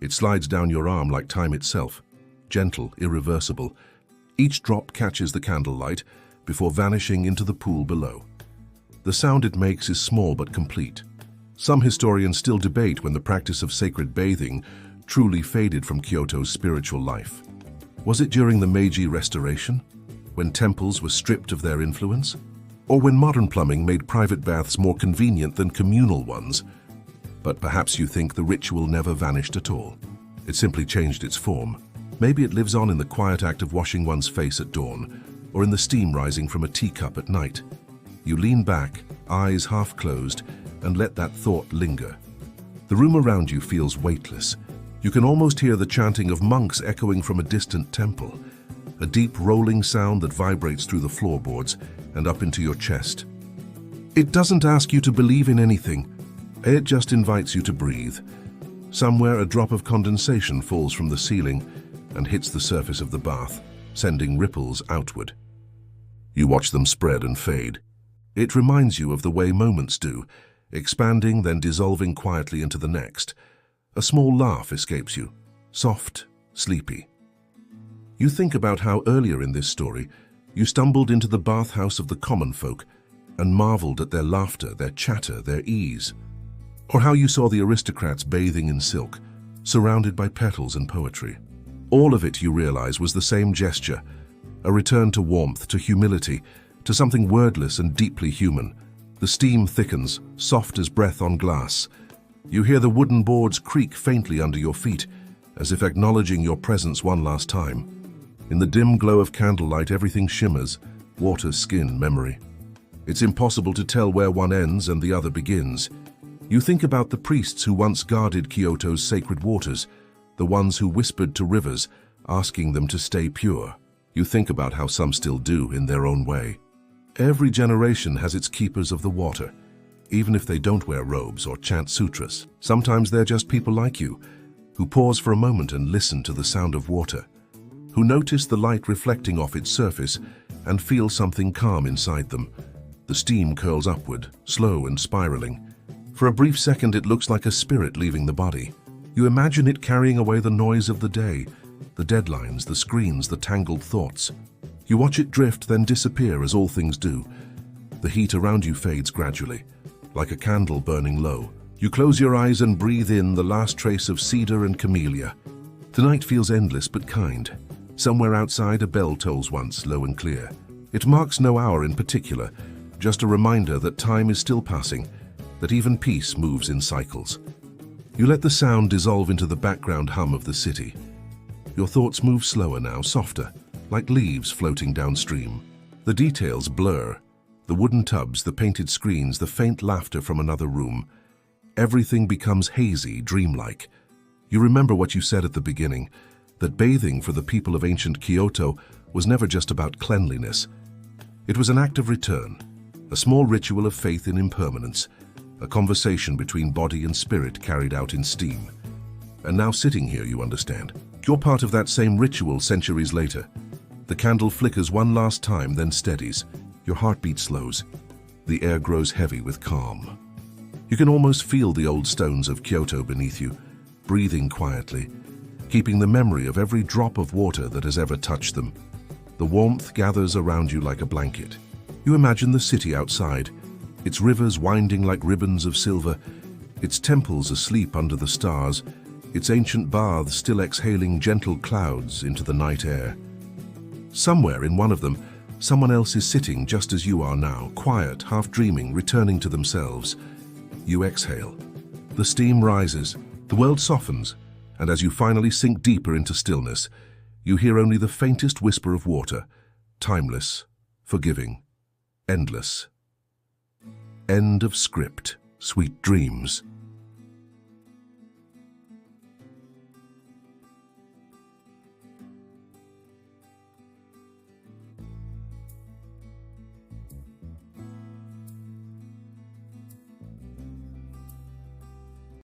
It slides down your arm like time itself, gentle, irreversible. Each drop catches the candlelight before vanishing into the pool below. The sound it makes is small but complete. Some historians still debate when the practice of sacred bathing truly faded from Kyoto's spiritual life. Was it during the Meiji Restoration, when temples were stripped of their influence? Or when modern plumbing made private baths more convenient than communal ones? But perhaps you think the ritual never vanished at all. It simply changed its form. Maybe it lives on in the quiet act of washing one's face at dawn, or in the steam rising from a teacup at night. You lean back, eyes half closed, and let that thought linger. The room around you feels weightless. You can almost hear the chanting of monks echoing from a distant temple, a deep rolling sound that vibrates through the floorboards and up into your chest. It doesn't ask you to believe in anything. It just invites you to breathe. Somewhere a drop of condensation falls from the ceiling and hits the surface of the bath, sending ripples outward. You watch them spread and fade. It reminds you of the way moments do, expanding then dissolving quietly into the next. A small laugh escapes you, soft, sleepy. You think about how earlier in this story, you stumbled into the bathhouse of the common folk and marveled at their laughter, their chatter, their ease. Or how you saw the aristocrats bathing in silk, surrounded by petals and poetry. All of it, you realize, was the same gesture, a return to warmth, to humility, to something wordless and deeply human. The steam thickens, soft as breath on glass. You hear the wooden boards creak faintly under your feet, as if acknowledging your presence one last time. In the dim glow of candlelight, everything shimmers, water, skin, memory. It's impossible to tell where one ends and the other begins. You think about the priests who once guarded Kyoto's sacred waters, the ones who whispered to rivers, asking them to stay pure. You think about how some still do in their own way. Every generation has its keepers of the water, even if they don't wear robes or chant sutras. Sometimes they're just people like you, who pause for a moment and listen to the sound of water, who notice the light reflecting off its surface and feel something calm inside them. The steam curls upward, slow and spiraling. For a brief second, it looks like a spirit leaving the body. You imagine it carrying away the noise of the day, the deadlines, the screens, the tangled thoughts. You watch it drift, then disappear as all things do. The heat around you fades gradually, like a candle burning low. You close your eyes and breathe in the last trace of cedar and camellia. The night feels endless but kind. Somewhere outside, a bell tolls once, low and clear. It marks no hour in particular, just a reminder that time is still passing, that even peace moves in cycles. You let the sound dissolve into the background hum of the city. Your thoughts move slower now, softer, like leaves floating downstream. The details blur. The wooden tubs, the painted screens, the faint laughter from another room. Everything becomes hazy, dreamlike. You remember what you said at the beginning, that bathing for the people of ancient Kyoto was never just about cleanliness. It was an act of return, a small ritual of faith in impermanence, a conversation between body and spirit carried out in steam. And now sitting here, you understand. You're part of that same ritual centuries later. The candle flickers one last time, then steadies. Your heartbeat slows. The air grows heavy with calm. You can almost feel the old stones of Kyoto beneath you, breathing quietly, keeping the memory of every drop of water that has ever touched them. The warmth gathers around you like a blanket. You imagine the city outside, its rivers winding like ribbons of silver, its temples asleep under the stars, its ancient baths still exhaling gentle clouds into the night air. Somewhere in one of them, someone else is sitting just as you are now, quiet, half dreaming, returning to themselves. You exhale. The steam rises, the world softens, and as you finally sink deeper into stillness, you hear only the faintest whisper of water, timeless, forgiving, endless. End of script. Sweet dreams.